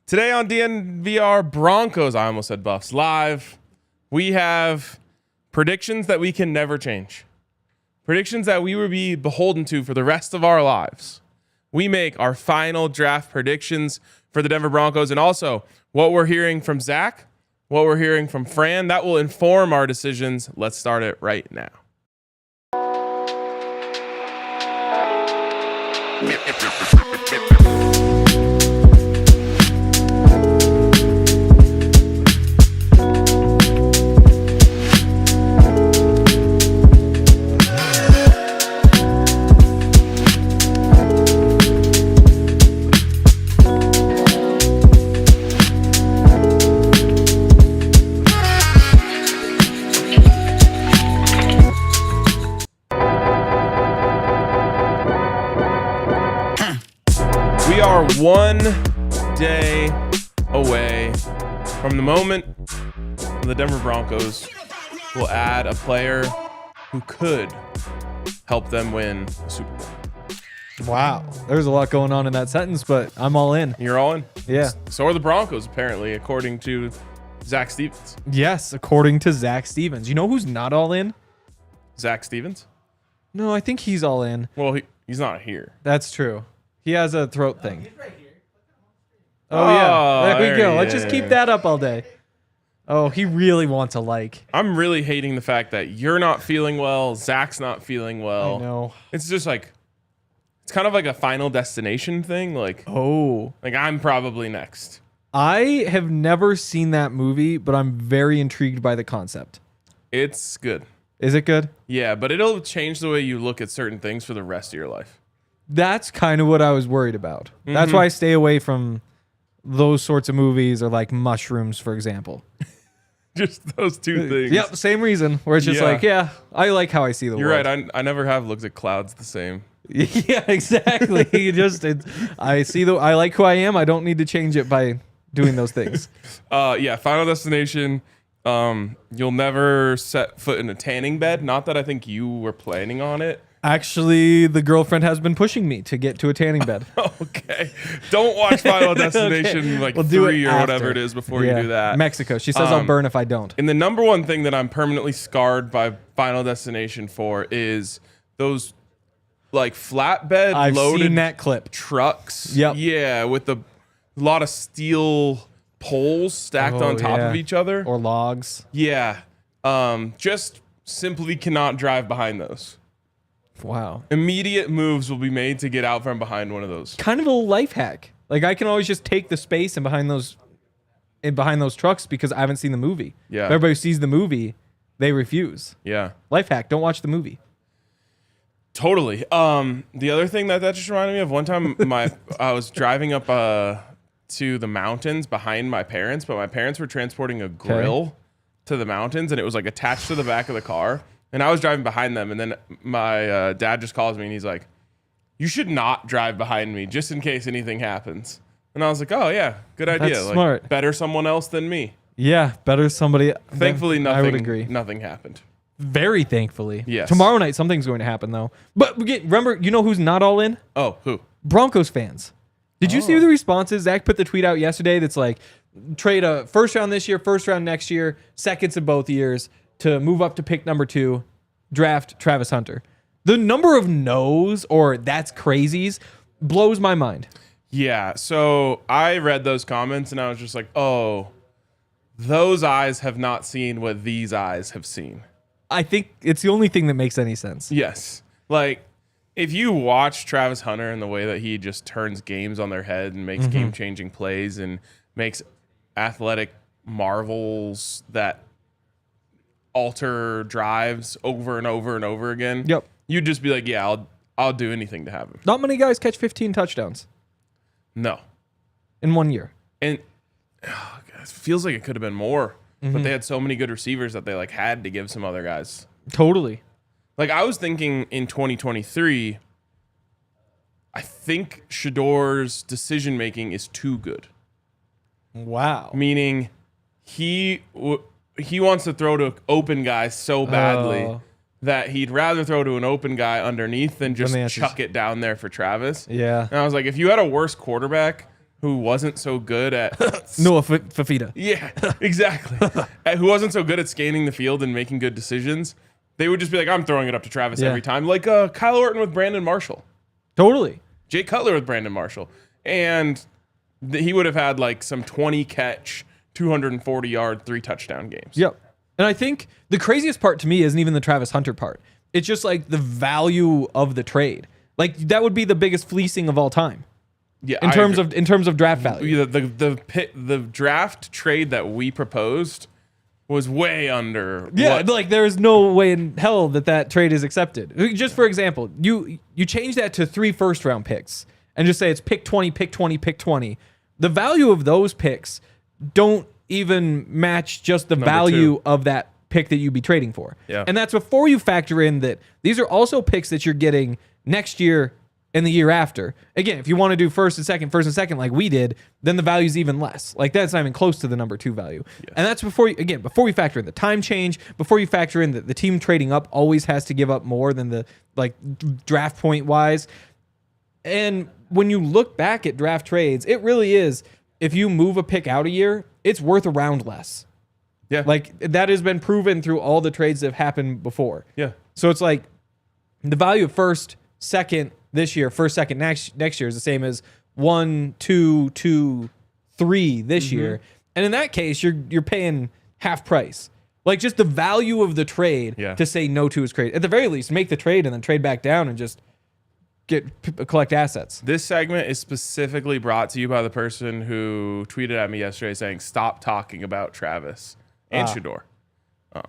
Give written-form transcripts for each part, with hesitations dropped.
Today on DNVR Broncos, I almost said Buffs Live, we have predictions that we can never change. Predictions that we would be beholden to for the rest of our lives. We make our final draft predictions for the Denver Broncos, and also what we're hearing from Zach, what we're hearing from Fran, that will inform our decisions. Let's start it right now. We are 1 day away from the moment the Denver Broncos will add a player who could help them win the Super Bowl. Wow. There's a lot going on in that sentence, but I'm all in. You're all in? Yeah. So are the Broncos, apparently, according to Zach Stevens. Yes, according to Zach Stevens. You know who's not all in? Zach Stevens? No, I think he's all in. Well, he's not here. That's true. He has a throat thing. He's right here. Oh, yeah. There we go. Let's just keep that up all day. Oh, he really wants a like. I'm really hating the fact that you're not feeling well. Zach's not feeling well. I know. It's just like, it's kind of like a Final Destination thing. Like I'm probably next. I have never seen that movie, but I'm very intrigued by the concept. It's good. Is it good? Yeah, but it'll change the way you look at certain things for the rest of your life. That's kind of what I was worried about. Mm-hmm. That's why I stay away from those sorts of movies, or like Mushrooms, for example. Just those two things. Yep, same reason. Where it's just I like how I see the world. You're right. I never have looked at clouds the same. Yeah, exactly. I like who I am. I don't need to change it by doing those things. Final Destination. You'll never set foot in a tanning bed. Not that I think you were planning on it. Actually, the girlfriend has been pushing me to get to a tanning bed. Okay. Don't watch Final Destination we'll 3 or whatever it is before you do that. Mexico. She says I'll burn if I don't. And the number one thing that I'm permanently scarred by Final Destination for is those like flatbed loaded seen that clip. Trucks. Yep. Yeah, with a lot of steel poles stacked on top of each other. Or logs. Yeah. Just simply cannot drive behind those. Wow. Immediate moves will be made to get out from behind one of those. Kind of a life hack. Like I can always just take the space behind those trucks because I haven't seen the movie. Yeah. If everybody sees the movie, they refuse. Yeah. Life hack. Don't watch the movie. Totally. The other thing that just reminded me of, one time I was driving up to the mountains behind my parents, but my parents were transporting a grill to the mountains, and it was like attached to the back of the car. And I was driving behind them, and then my dad just calls me, and he's like, "You should not drive behind me, just in case anything happens." And I was like, "Oh yeah, good idea. That's smart. Like, better someone else than me." Yeah, better somebody. Thankfully, nothing. I would agree. Nothing happened. Very thankfully. Yes. Tomorrow night, something's going to happen though. But remember, you know who's not all in? Oh, who? Broncos fans. Did you see the responses? Zach put the tweet out yesterday that's like, trade a first round this year, first round next year, seconds in both years to move up to pick number 2, draft Travis Hunter. The number of no's or that's crazies blows my mind. Yeah, so I read those comments and I was just like, oh, those eyes have not seen what these eyes have seen. I think it's the only thing that makes any sense. Yes. Like, if you watch Travis Hunter and the way that he just turns games on their head and makes game-changing plays and makes athletic marvels that alter drives over and over and over again, you'd just be like, yeah, I'll do anything to have him. Not many guys catch 15 touchdowns. No. In 1 year. And it feels like it could have been more, but they had so many good receivers that they like had to give some other guys. Totally. Like, I was thinking in 2023, I think Shador's decision-making is too good. Wow. Meaning he wants to throw to open guys so badly that he'd rather throw to an open guy underneath than just chuck it down there for Travis. Yeah. And I was like, if you had a worse quarterback, who wasn't so good at Noah Fafita. Yeah, exactly. Who wasn't so good at scanning the field and making good decisions, they would just be like, I'm throwing it up to Travis every time. Like Kyle Orton with Brandon Marshall. Totally. Jay Cutler with Brandon Marshall. And he would have had like some 20 catch, 240 yard, 3 touchdown games. Yep. And I think the craziest part to me isn't even the Travis Hunter part. It's just like the value of the trade. Like that would be the biggest fleecing of all time. Yeah, in terms of draft value. The draft trade that we proposed was way under. Yeah, like there's no way in hell that trade is accepted. Just for example, you change that to 3 first-round picks and just say it's pick 20, pick 20, pick 20. The value of those picks don't even match just the value of that pick that you'd be trading for. Yeah. And that's before you factor in that these are also picks that you're getting next year and the year after. Again, if you want to do first and second like we did, then the value's even less. Like that's not even close to the number 2 value. Yes. And that's before we factor in the time change, before you factor in that the team trading up always has to give up more than the like draft point wise. And when you look back at draft trades, it really is, if you move a pick out a year, it's worth a round less. Yeah. Like that has been proven through all the trades that have happened before. Yeah. So it's like the value of first, second this year, first, second next year is the same as 1, 2, 2, 3 this year. And in that case, you're paying half price. Like just the value of the trade to say no to is crazy. At the very least, make the trade and then trade back down and just collect assets. This segment is specifically brought to you by the person who tweeted at me yesterday saying, "Stop talking about Travis and Shedeur."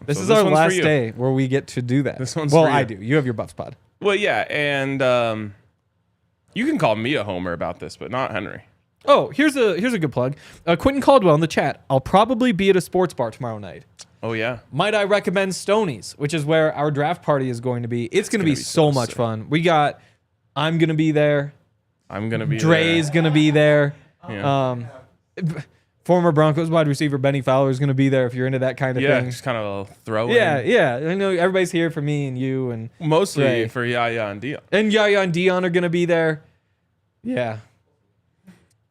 This is our last day where we get to do that. This one's well, for you. I do. You have your Buffs pod. Well, yeah, and you can call me a homer about this, but not Henry. Oh, here's a good plug. Quentin Caldwell in the chat. I'll probably be at a sports bar tomorrow night. Oh, yeah. Might I recommend Stoney's, which is where our draft party is going to be. It's going to be so much fun. I'm going to be there. I'm going to be Dre's going to be there. Yeah. Former Broncos wide receiver Benny Fowler is going to be there if you're into that kind of thing. Yeah, just kind of a throw in. Yeah. I know everybody's here for me and you. And mostly Dre. for Yaya and Dion. And Yaya and Dion are going to be there. Yeah.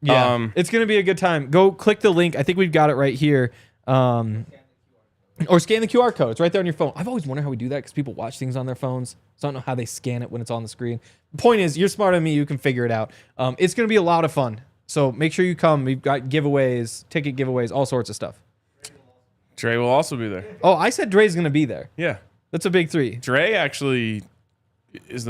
Yeah. It's going to be a good time. Go click the link. I think we've got it right here. Or scan the QR code. It's right there on your phone. I've always wondered how we do that because people watch things on their phones. So I don't know how they scan it when it's on the screen. The point is, you're smarter than me. You can figure it out. It's going to be a lot of fun. So make sure you come. We've got giveaways, ticket giveaways, all sorts of stuff. Dre will also be there. Oh, I said Dre's going to be there. Yeah. That's a big 3. Dre actually is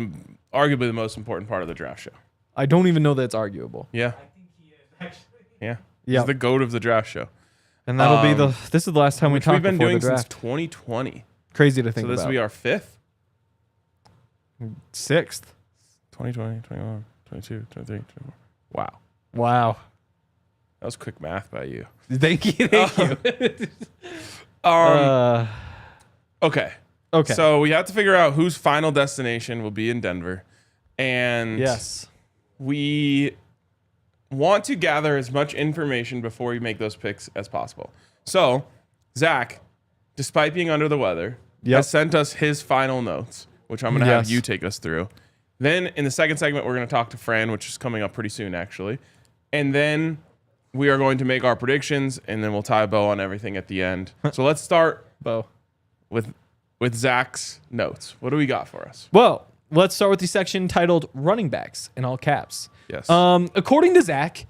arguably the most important part of the draft show. I don't even know that it's arguable. Yeah. I think he is, actually. Yeah. He's the GOAT of the draft show. And that'll be this is the last time we talked we've been before doing the draft. since 2020. Crazy to think about. So this will be our 5th? 6th. 2020, 21, 22, 23, 24. Wow. Wow. That was quick math by you. Thank you. Okay. So we have to figure out whose final destination will be in Denver. And yes, we want to gather as much information before we make those picks as possible. So Zach, despite being under the weather, has sent us his final notes, which I'm going to have you take us through. Then in the second segment, we're going to talk to Fran, which is coming up pretty soon, actually. And then we are going to make our predictions, and then we'll tie a bow on everything at the end. So let's start with Zach's notes. What do we got for us? Well, let's start with the section titled Running Backs in all caps. Yes. According to Zach,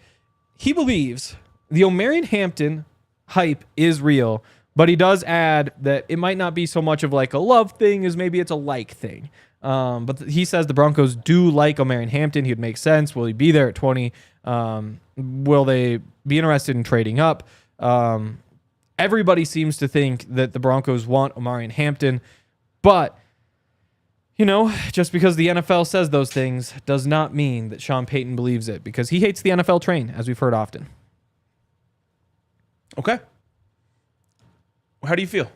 he believes the Omarion Hampton hype is real, but he does add that it might not be so much of like a love thing as maybe it's a like thing. But he says the Broncos do like Omarion Hampton. He'd make sense. Will he be there at 20? Will they be interested in trading up? Everybody seems to think that the Broncos want Omarion Hampton, but just because the NFL says those things does not mean that Sean Payton believes it, because he hates the NFL train, as we've heard often. Okay. How do you feel?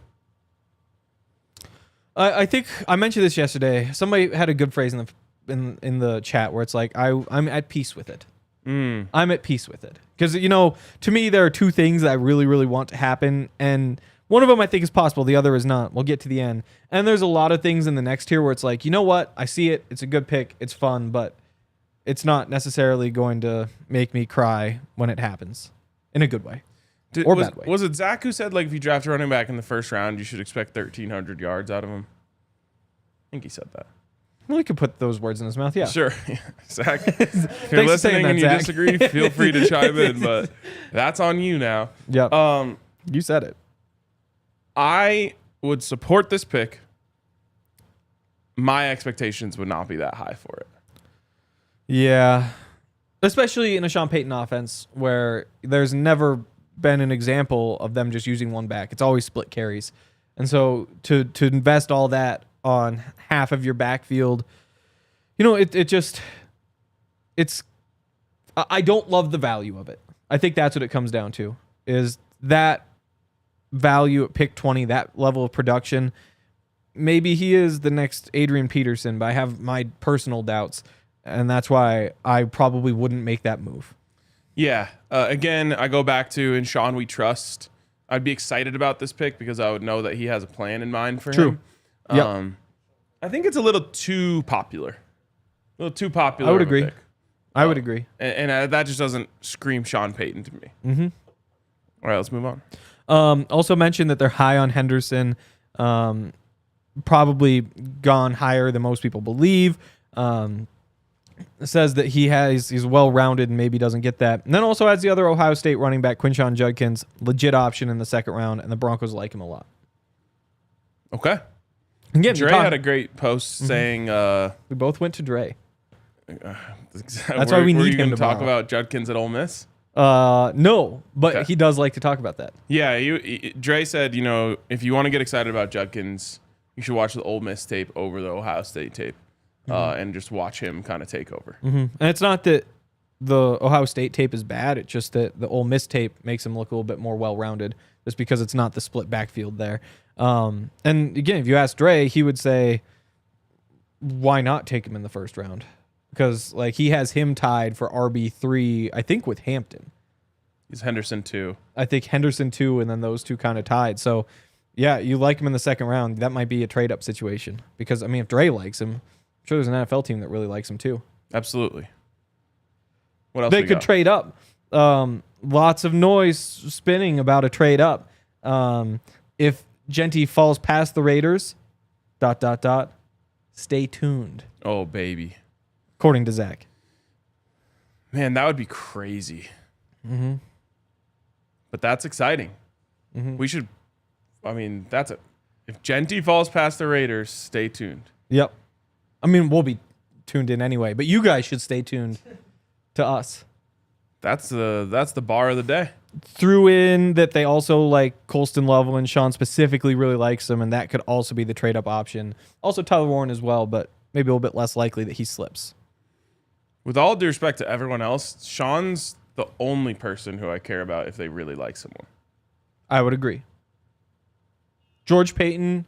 I think I mentioned this yesterday. Somebody had a good phrase in the chat where it's like, I'm at peace with it. I'm at peace with it. Because, to me, there are 2 things that I really, really want to happen. And one of them I think is possible. The other is not. We'll get to the end. And there's a lot of things in the next tier where it's like, you know what? I see it. It's a good pick. It's fun. But it's not necessarily going to make me cry when it happens in a good way or bad way. Was it Zach who said, like, if you draft a running back in the first round, you should expect 1,300 yards out of him? I think he said that. Well, we could put those words in his mouth, yeah. Sure. Zach, if you're listening and you disagree, feel free to chime in, but that's on you now. Yep. You said it. I would support this pick. My expectations would not be that high for it. Yeah. Especially in a Sean Payton offense where there's never been an example of them just using one back. It's always split carries. And so to invest all that on half of your backfield, I don't love the value of it. I think that's what it comes down to, is that value at pick 20, that level of production. Maybe he is the next Adrian Peterson, but I have my personal doubts, and that's why I probably wouldn't make that move. Yeah. Again, I go back to in Sean we trust. I'd be excited about this pick because I would know that he has a plan in mind for him. Yep. I think it's a little too popular. A little too popular. I would agree. I would agree. And that just doesn't scream Sean Payton to me. Mm-hmm. All right, let's move on. Also mentioned that they're high on Henderson. Probably gone higher than most people believe. Says that he's well-rounded and maybe doesn't get that. And then also has the other Ohio State running back, Quinshon Judkins, legit option in the second round, and the Broncos like him a lot. Okay. Again, Dre had a great post saying... we both went to Dre. That's why we need were you him to to talk about Judkins at Ole Miss? No, but Okay. he does like to talk about that. Yeah, Dre said, if you want to get excited about Judkins, you should watch the Ole Miss tape over the Ohio State tape and just watch him kind of take over. Mm-hmm. And it's not that the Ohio State tape is bad. It's just that the Ole Miss tape makes him look a little bit more well-rounded just because it's not the split backfield there. And again, if you ask Dre, he would say, why not take him in the first round? Because he has him tied for RB3, I think, with Hampton. He's Henderson too. I think Henderson too, and then those two kind of tied. So, yeah, you like him in the second round. That might be a trade-up situation. Because, if Dre likes him, I'm sure there's an NFL team that really likes him too. Absolutely. What else They could trade up. Lots of noise spinning about a trade up. If Jeanty falls past the Raiders, ... stay tuned. Oh, baby. According to Zach. Man, that would be crazy. Mm-hmm. But that's exciting. Mm-hmm. We should... that's it. If Jeanty falls past the Raiders, stay tuned. Yep. We'll be tuned in anyway, but you guys should stay tuned to us. That's the bar of the day. Threw in that they also like Colston, Loveland. Sean specifically really likes them, and that could also be the trade-up option. Also Tyler Warren as well, but maybe a little bit less likely that he slips. With all due respect to everyone else, Sean's the only person who I care about if they really like someone. I would agree. George Payton,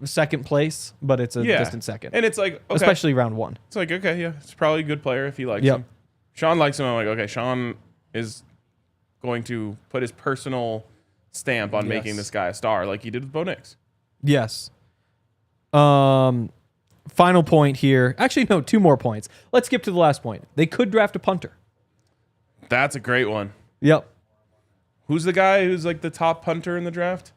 second place, but it's a distant second. And it's like, okay. Especially round one. It's like, okay, yeah, it's probably a good player if he likes him. Sean likes him. I'm like, okay, Sean is going to put his personal stamp on making this guy a star like he did with Bo Nix. Yes. Final point here. Actually, no, 2 more points. Let's skip to the last point. They could draft a punter. That's a great one. Yep. Who's the guy who's like the top punter in the draft?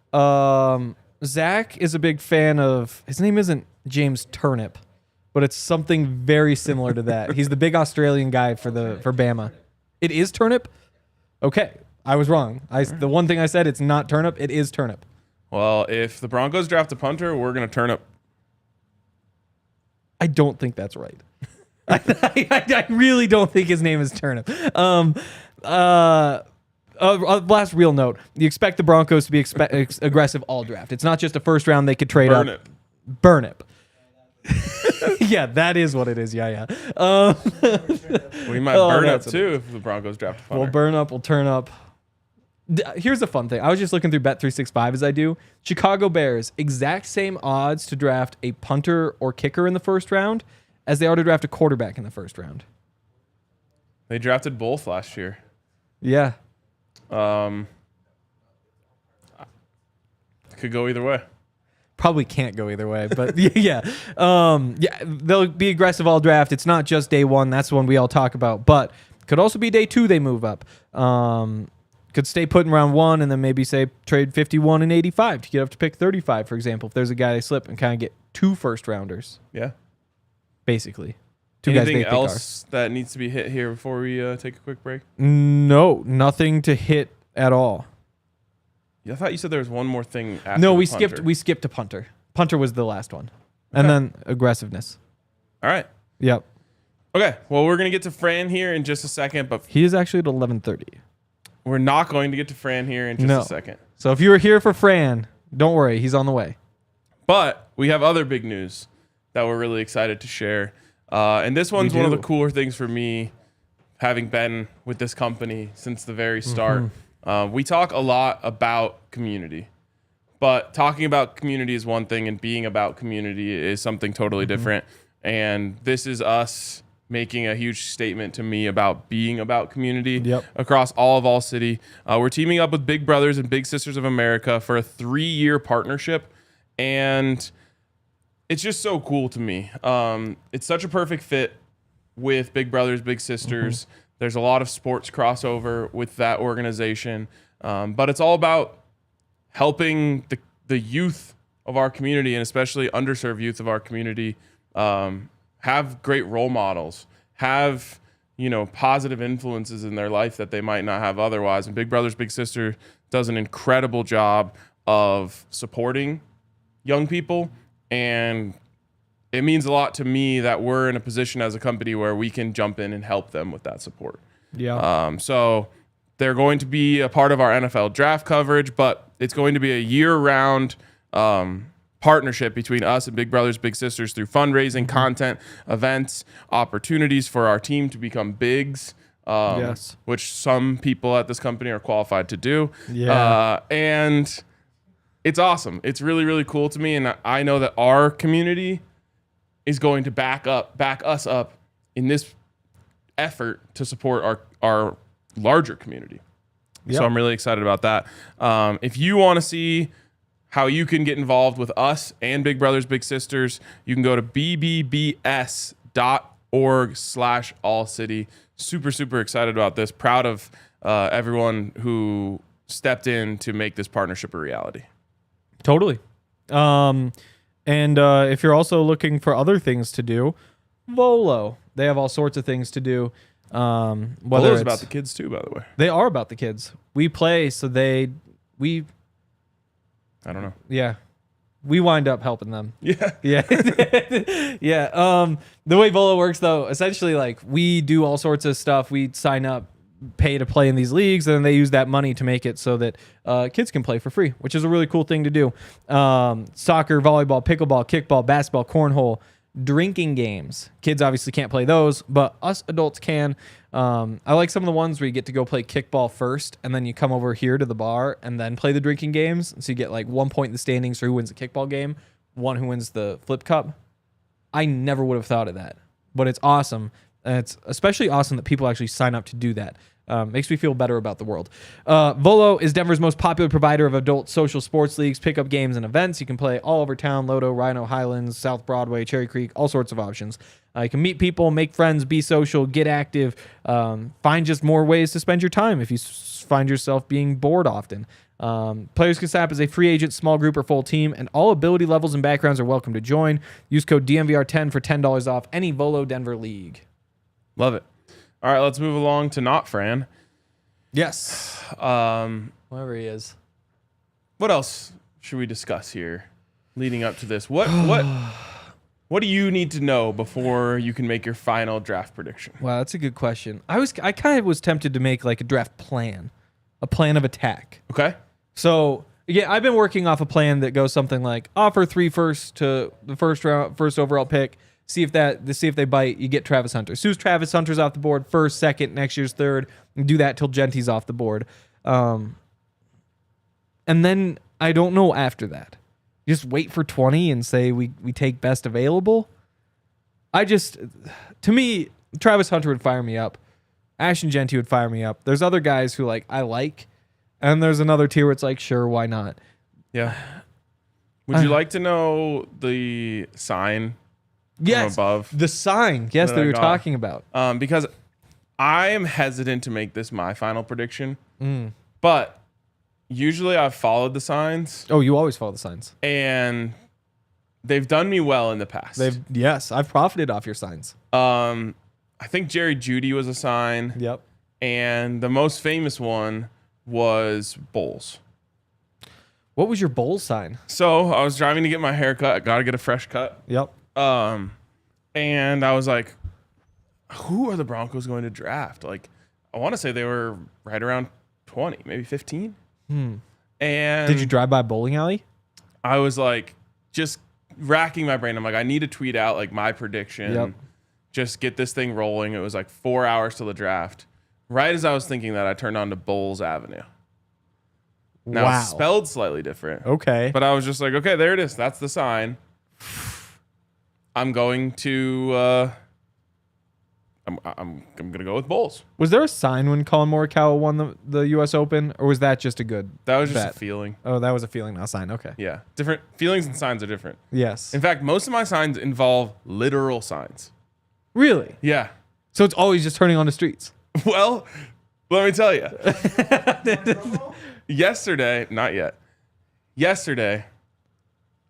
Zach is a big fan of, his name isn't James Turnip, but it's something very similar to that. He's the big Australian guy for Bama. It is Turnip? Okay. I was wrong. The one thing I said, it's not Turnip. It is Turnip. Well, if the Broncos draft a punter, we're going to turn up. I don't think that's right. I really don't think his name is Turnip. Last real note. You expect the Broncos to be aggressive all draft. It's not just a first round they could trade Burn up. it. Burn it. Yeah, that is what it is. Yeah. We might burn up too if the Broncos draft a punter. We'll burn up. We'll turn up. Here's the fun thing. I was just looking through Bet365 as I do. Chicago Bears, exact same odds to draft a punter or kicker in the first round as they are to draft a quarterback in the first round. They drafted both last year. Yeah. Could go either way. Probably can't go either way, but yeah. They'll be aggressive all draft. It's not just day one. That's the one we all talk about, but could also be day 2 they move up. Could stay put in round 1 and then maybe say trade 51 and 85 to get up to pick 35, for example, if there's a guy they slip and kind of get 2 first rounders. Yeah. Basically. 2 Anything guys else that needs to be hit here before we take a quick break? No, nothing to hit at all. Yeah, I thought you said there was one more thing after No, we punter. skipped a punter. Punter was the last one. And then aggressiveness. All right. Yep. Okay, well, we're going to get to Fran here in just a second, but He is actually at 11:30. we're not going to get to Fran here in just a second. So if you were here for Fran, don't worry, he's on the way. But we have other big news that we're really excited to share. And this one's one of the cooler things for me, having been with this company since the very start. We talk a lot about community, but talking about community is one thing and being about community is something totally different. And this is us making a huge statement to me about being about community across all City. We're teaming up with Big Brothers and Big Sisters of America for a 3-year partnership. And it's just so cool to me. It's such a perfect fit with Big Brothers, Big Sisters. There's a lot of sports crossover with that organization. But it's all about helping the youth of our community, and especially underserved youth of our community, have great role models, have positive influences in their life that they might not have otherwise. And Big Brothers Big Sister does an incredible job of supporting young people, and it means a lot to me that we're in a position as a company where we can jump in and help them with that support. So they're going to be a part of our NFL draft coverage, but it's going to be a year-round partnership between us and Big Brothers Big Sisters through fundraising, content, events, opportunities for our team to become bigs, which some people at this company are qualified to do. And it's awesome. It's really, really cool to me, and I know that our community is going to back us up in this effort to support our larger community. So I'm really excited about that. If you want to see how you can get involved with us and Big Brothers Big Sisters, you can go to bbbs.org/allcity. Super excited about this. Proud of everyone who stepped in to make this partnership a reality. Totally. And if you're also looking for other things to do, Volo. They have all sorts of things to do. Volo's about the kids too, by the way. They are about the kids. We play, so I don't know. Yeah. We wind up helping them. Yeah. Yeah. The way Volo works, though, essentially, like, we do all sorts of stuff. We sign up, pay to play in these leagues, and then they use that money to make it so that kids can play for free, which is a really cool thing to do. Soccer, volleyball, pickleball, kickball, basketball, cornhole, drinking games. Kids obviously can't play those, but us adults can. I like some of the ones where you get to go play kickball first, and then you come over here to the bar and then play the drinking games. So you get like 1 point in the standings for who wins the kickball game, 1 who wins the flip cup. I never would have thought of that, but it's awesome. And it's especially awesome that people actually sign up to do that. Makes me feel better about the world. Volo is Denver's most popular provider of adult social sports leagues, pickup games, and events. You can play all over town: Lodo, Rhino, Highlands, South Broadway, Cherry Creek, all sorts of options. You can meet people, make friends, be social, get active, find just more ways to spend your time if you find yourself being bored often. Players can sign up as a free agent, small group, or full team, and all ability levels and backgrounds are welcome to join. Use code DMVR10 for $10 off any Volo Denver league. Love it. All right, let's move along to not Fran. Yes. Whoever he is. What else should we discuss here leading up to this? What do you need to know before you can make your final draft prediction? Wow, that's a good question. I kind of was tempted to make like a draft plan, a plan of attack. Okay. So yeah, I've been working off a plan that goes something like offer 3 firsts to the first overall pick. See if they bite. You get Travis Hunter. As soon as Travis Hunter's off the board, first, second, next year's third, and do that till Jeanty's off the board. And then I don't know after that. You just wait for 20 and say we take best available. To me, Travis Hunter would fire me up. Ashton Jeanty would fire me up. There's other guys who I like, and there's another tier where it's like, sure, why not? Yeah. Would you like to know the sign from above? The sign. Yes, that we were talking about. Because I am hesitant to make this my final prediction, but usually I've followed the signs. Oh, you always follow the signs. And they've done me well in the past. Yes, I've profited off your signs. I think Jerry Judy was a sign. Yep. And the most famous one was Bowles. What was your bowl sign? So I was driving to get my hair cut. I got to get a fresh cut. Yep. And I was like, who are the Broncos going to draft? Like, I want to say they were right around 20, maybe 15. And did you drive by a bowling alley? I was like, just racking my brain. I'm like, I need to tweet out like my prediction. Yep. Just get this thing rolling. It was like 4 hours till the draft. Right as I was thinking that, I turned on to Bowles Avenue. Now, it's spelled slightly different. Okay. But I was just like, okay, there it is. That's the sign. I'm going to I'm gonna go with Bowles. Was there a sign when Colin Morikawa won the U.S. Open, or was that just a good That was just bet? a feeling. Oh, that was a feeling, not a sign. Okay. Yeah. Different feelings and signs are different. Yes. In fact, most of my signs involve literal signs. Really? Yeah. So it's always just turning on the streets. Well, let me tell you. Not yet. Yesterday,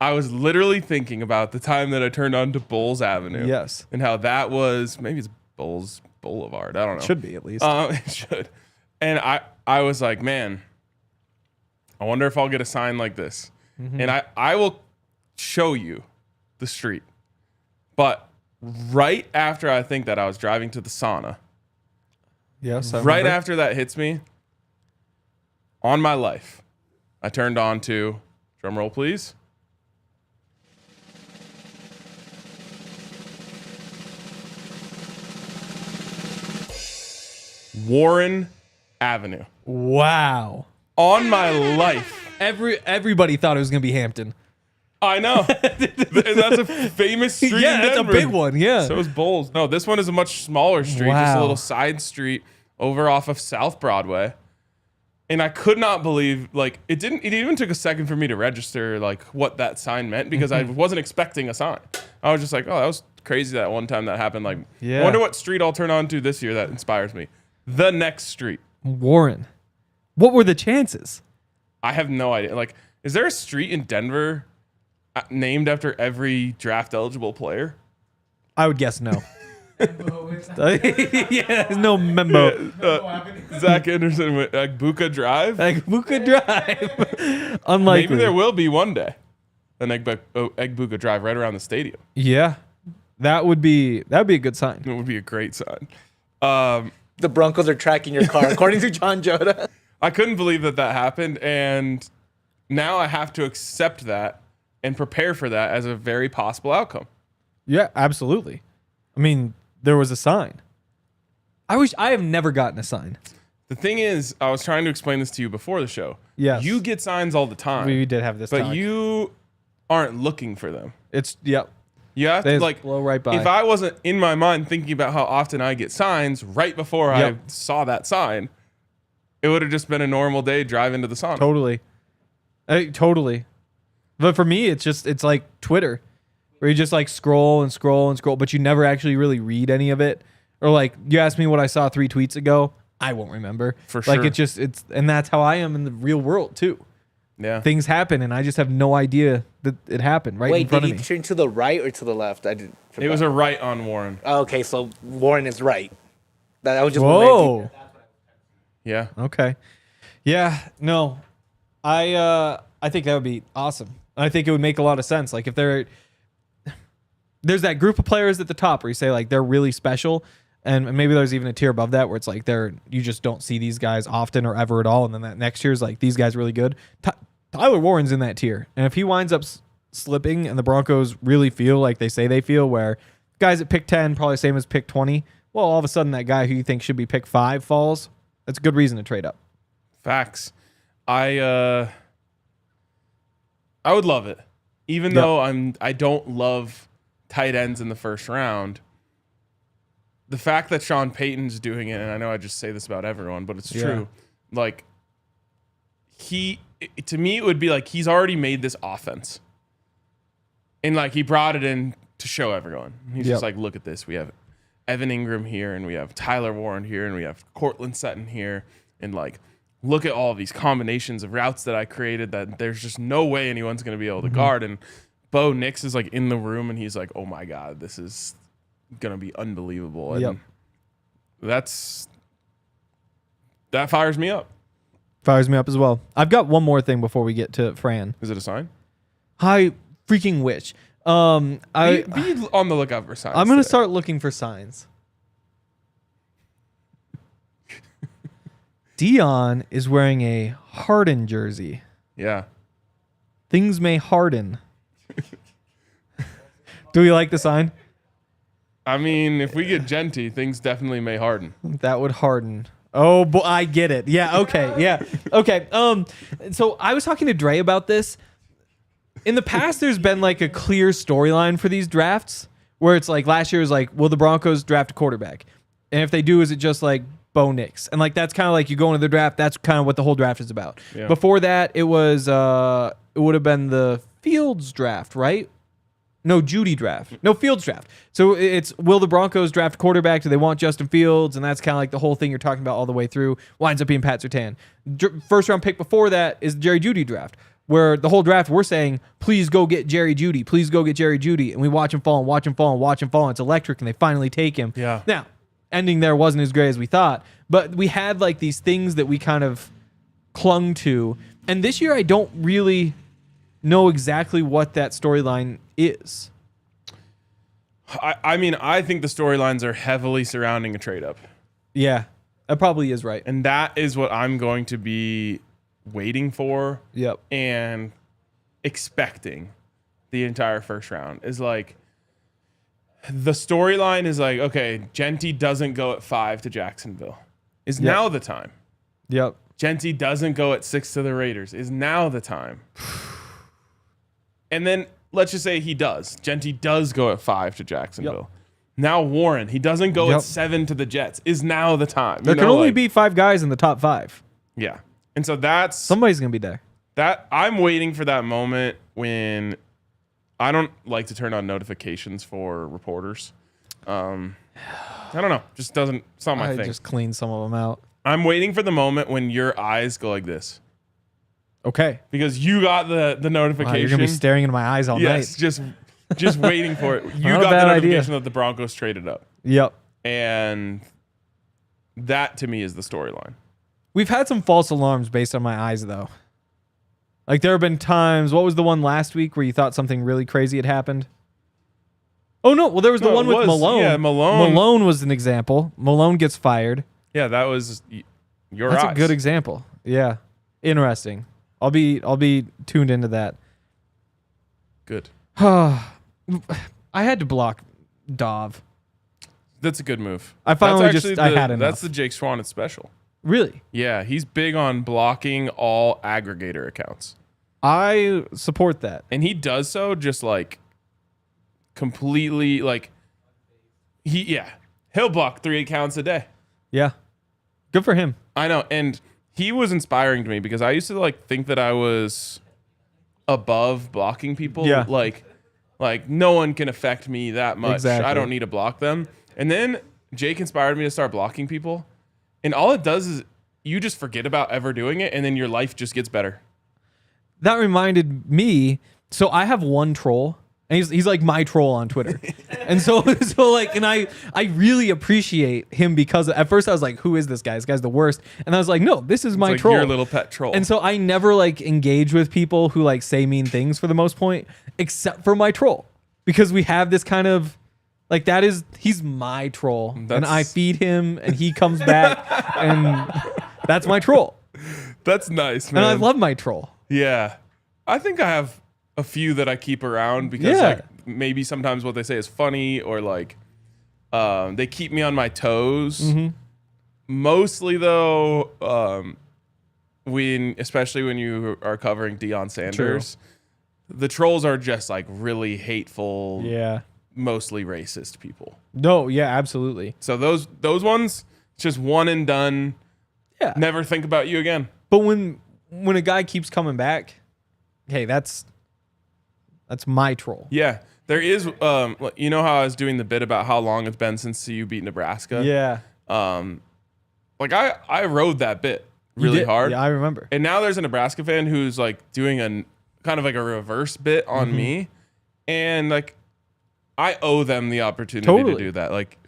I was literally thinking about the time that I turned on to Bowles Avenue. Yes. And how that was, maybe it's Bowles Boulevard. I don't know. Should be, at least. It should. And I was like, man, I wonder if I'll get a sign like this. Mm-hmm. And I will show you the street. But right after I think that, I was driving to the sauna. Yes. Right after that hits me, on my life, I turned on to, drum roll please, Warren Avenue. Wow. On my life. Everybody thought it was going to be Hampton. I know. That's a famous street in Denver. That's a big one, yeah. So is Bowles. No, this one is a much smaller street, just a little side street over off of South Broadway. And I could not believe, like, it even took a second for me to register, like, what that sign meant, because I wasn't expecting a sign. I was just like, oh, that was crazy that one time that happened. Like, I wonder what street I'll turn on to this year that inspires me. The next street. Warren. What were the chances? I have no idea. Like, is there a street in Denver named after every draft-eligible player? I would guess no. Yeah, there's no memo. Zach Henderson with Agbuka Drive. Agbuka Drive. Unlikely. Maybe there will be one day an Agbuka Drive right around the stadium. Yeah, that would be a good sign. It would be a great sign. The Broncos are tracking your car, according to John Joda. I couldn't believe that happened, and now I have to accept that and prepare for that as a very possible outcome. Yeah, absolutely. I mean, there was a sign. I have never gotten a sign. The thing is, I was trying to explain this to you before the show. Yes. You get signs all the time. We did have this but talk. You aren't looking for them. You have to, like, blow right by. If I wasn't in my mind thinking about how often I get signs right before I saw that sign, it would have just been a normal day driving to the sauna. Totally. But for me, it's like Twitter, where you just like scroll and scroll and scroll, but you never actually really read any of it. Or like, you asked me what I saw 3 tweets ago, I won't remember. For sure. Like and that's how I am in the real world too. Yeah. Things happen and I just have no idea that it happened right in front of me. Wait, did he turn to the right or to the left? It was a right on Warren. Oh, okay, so Warren is right. That was just Whoa. Yeah. Okay. Yeah. No. I think that would be awesome. I think it would make a lot of sense. Like if there's that group of players at the top where you say like they're really special, and maybe there's even a tier above that where it's like you just don't see these guys often or ever at all, and then that next year is like these guys really good. Tyler Warren's in that tier, and if he winds up slipping and the Broncos really feel like they say they feel, where guys at pick 10 probably same as pick 20, well, all of a sudden that guy who you think should be pick 5 falls. That's a good reason to trade up. Facts. I would love it, even though I don't love tight ends in the first round. The fact that Sean Payton's doing it, and I know I just say this about everyone, but it's true. Like to me, it would be like he's already made this offense. And like he brought it in to show everyone. He's Yep. just like, look at this. We have Evan Ingram here, and we have Tyler Warren here, and we have Cortland Sutton here, and like look at all of these combinations of routes that I created that there's just no way anyone's going to be able to guard. And Bo Nix is like in the room, and he's like, oh my God, this is going to be unbelievable. And that fires me up. Fires me up as well. I've got one more thing before we get to Fran. Is it a sign? I freaking wish. Be on the lookout for signs. I'm going to today. start looking for signs. Dion is wearing a Harden jersey. Yeah. Things may harden. Do we like the sign? I mean, if we get Jeanty, things definitely may harden. That would harden. Oh, boy, I get it. Yeah, okay. Yeah. Okay. So I was talking to Dre about this. In the past, there's been like a clear storyline for these drafts where it's like last year was like, will the Broncos draft a quarterback? And if they do, is it just like Bo Nix? And like that's kind of like you go into the draft, that's kind of what the whole draft is about. Yeah. Before that, it was it would have been the Fields draft, right? No, Judy draft. No, Fields draft. So it's, will the Broncos draft a quarterback? Do they want Justin Fields? And that's kind of like the whole thing you're talking about all the way through. Winds up being Pat Surtain. First round pick before that is the Jerry Jeudy draft, where the whole draft we're saying, please go get Jerry Jeudy. Please go get Jerry Jeudy. And we watch him fall and watch him fall and watch him fall. And it's electric, and they finally take him. Yeah. Now, ending there wasn't as great as we thought, but we had like these things that we kind of clung to. And this year, I don't really know exactly what that storyline is. I mean, I think the storylines are heavily surrounding a trade up. Yeah, that probably is right. And that is what I'm going to be waiting for Yep. and expecting the entire first round. Is like, the storyline is like, okay, Jeanty doesn't go at 5 to Jacksonville. Is Yep. now the time. Yep. Jeanty doesn't go at 6 to the Raiders. Is now the time. And then let's just say he does. Jeanty does go at 5 to Jacksonville. Yep. Now Warren, he doesn't go Yep. at 7 to the Jets. Is now the time. There can only be 5 guys in the top 5. Yeah. And so that's Somebody's going to be there. that. I'm waiting for that moment when I don't like to turn on notifications for reporters. I don't know. Just doesn't. It's not my I thing. just cleaned some of them out. I'm waiting for the moment when your eyes go like this Okay. because you got the Wow, notification. you're going to be staring into my eyes all Yes, night. just waiting for it. You Not a got the bad notification idea. that the Broncos traded up, Yep. and that to me is the storyline. We've had some false alarms based on my eyes, though. Like, there have been times, what was the one last week where you thought something really crazy had happened? Oh, no. Well, there was the No, one it with was. Malone. Yeah, Malone. Malone was an example. Malone gets fired. Yeah, that was your That's eyes. a good example. Yeah. Interesting. I'll be tuned into that. Good. I had to block Dov. That's a good move. I finally That's just- actually I had enough. That's the Jake Swanett special. Really? Yeah, he's big on blocking all aggregator accounts. I support that. And he does so just like completely like he'll block 3 accounts a day. Yeah. Good for him. I know, and he was inspiring to me because I used to like think that I was above blocking people. Yeah. Like no one can affect me that much. Exactly. I don't need to block them. And then Jake inspired me to start blocking people. And all it does is you just forget about ever doing it, and then your life just gets better. That reminded me. So I have one troll, and he's like my troll on Twitter, and so like, and I really appreciate him because at first I was like, who is this guy? This guy's the worst, and I was like, no, this is my It's like troll. your little pet troll. And so I never like engage with people who like say mean things for the most point, except for my troll, because we have this kind of like he's my troll, and I feed him, and he comes back, and that's my troll. That's nice, man. And I love my troll. Yeah. I think I have a few that I keep around because Yeah. like maybe sometimes what they say is funny or like they keep me on my toes. Mm-hmm. Mostly though, especially when you are covering Deion Sanders, the trolls are just like really hateful, Yeah. mostly racist people. No. Yeah. Absolutely. So those ones, it's just one and done. Yeah. Never think about you again. But when a guy keeps coming back, hey, that's That's my troll. Yeah. There is, you know how I was doing the bit about how long it's been since CU beat Nebraska? Yeah. Like I rode that bit really hard. Yeah, I remember. And now there's a Nebraska fan who's like doing a kind of like a reverse bit on me. And like, I owe them the opportunity to do that. Like,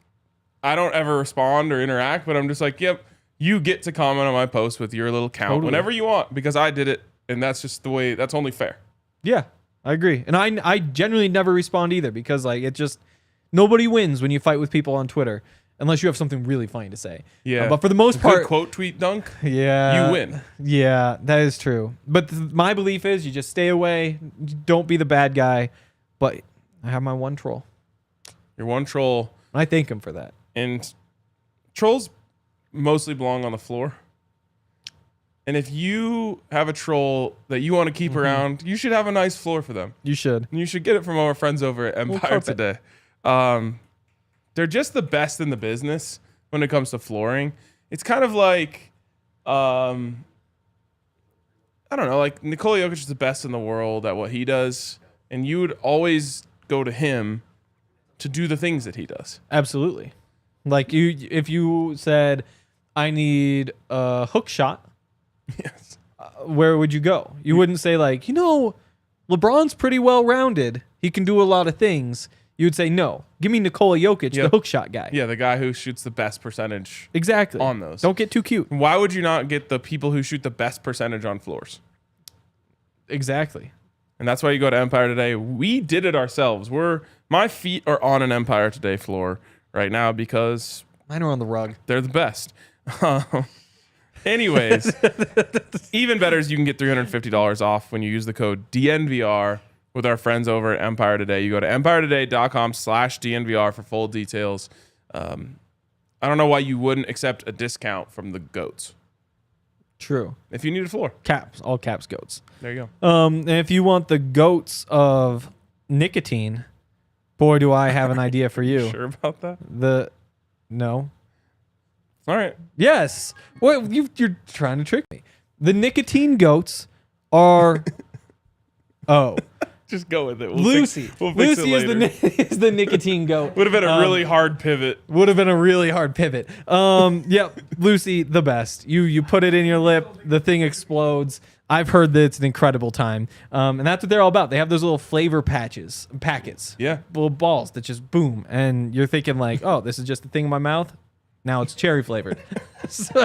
I don't ever respond or interact, but I'm just like, yep, you get to comment on my post with your little count whenever you want because I did it. And that's just the way, that's only fair. Yeah, I agree. And I generally never respond either because like it just, nobody wins when you fight with people on Twitter unless you have something really funny to say. Yeah. But for the most part. Good quote, tweet, dunk. Yeah. You win. Yeah, that is true. But my belief is you just stay away. Don't be the bad guy. But I have my one troll. Your one troll. I thank him for that. And trolls mostly belong on the floor. And if you have a troll that you want to keep around, you should have a nice floor for them. You should. And you should get it from our friends over at Empire today. They're just the best in the business when it comes to flooring. It's kind of like, I don't know, like Nikola Jokic is the best in the world at what he does. And you would always go to him to do the things that he does. Absolutely. Like if you said, I need a hook shot. Yes. Where would you go? You wouldn't say like, LeBron's pretty well-rounded. He can do a lot of things. You would say, no, give me Nikola Jokic, the hook shot guy. Yeah, the guy who shoots the best percentage exactly on those. Don't get too cute. Why would you not get the people who shoot the best percentage on floors? Exactly. And that's why you go to Empire Today. We did it ourselves. My feet are on an Empire Today floor right now because mine are on the rug. They're the best. Anyways, even better is you can get $350 off when you use the code DNVR with our friends over at Empire Today. You go to empiretoday.com/DNVR for full details. I don't know why you wouldn't accept a discount from the goats. True. If you need a floor. Caps, all caps goats. There you go. And if you want the goats of nicotine, boy, do I have an idea for you. Sure about that? No. All right. Yes. Well, you're trying to trick me. The nicotine goats are. Just go with it. Lucy. Lucy is the nicotine goat. Would have been a really hard pivot. Yep. Lucy, the best. You put it in your lip, the thing explodes. I've heard that it's an incredible time. And that's what they're all about. They have those little flavor packets. Yeah. Little balls that just boom. And you're thinking like, oh, this is just a thing in my mouth. Now it's cherry flavored. so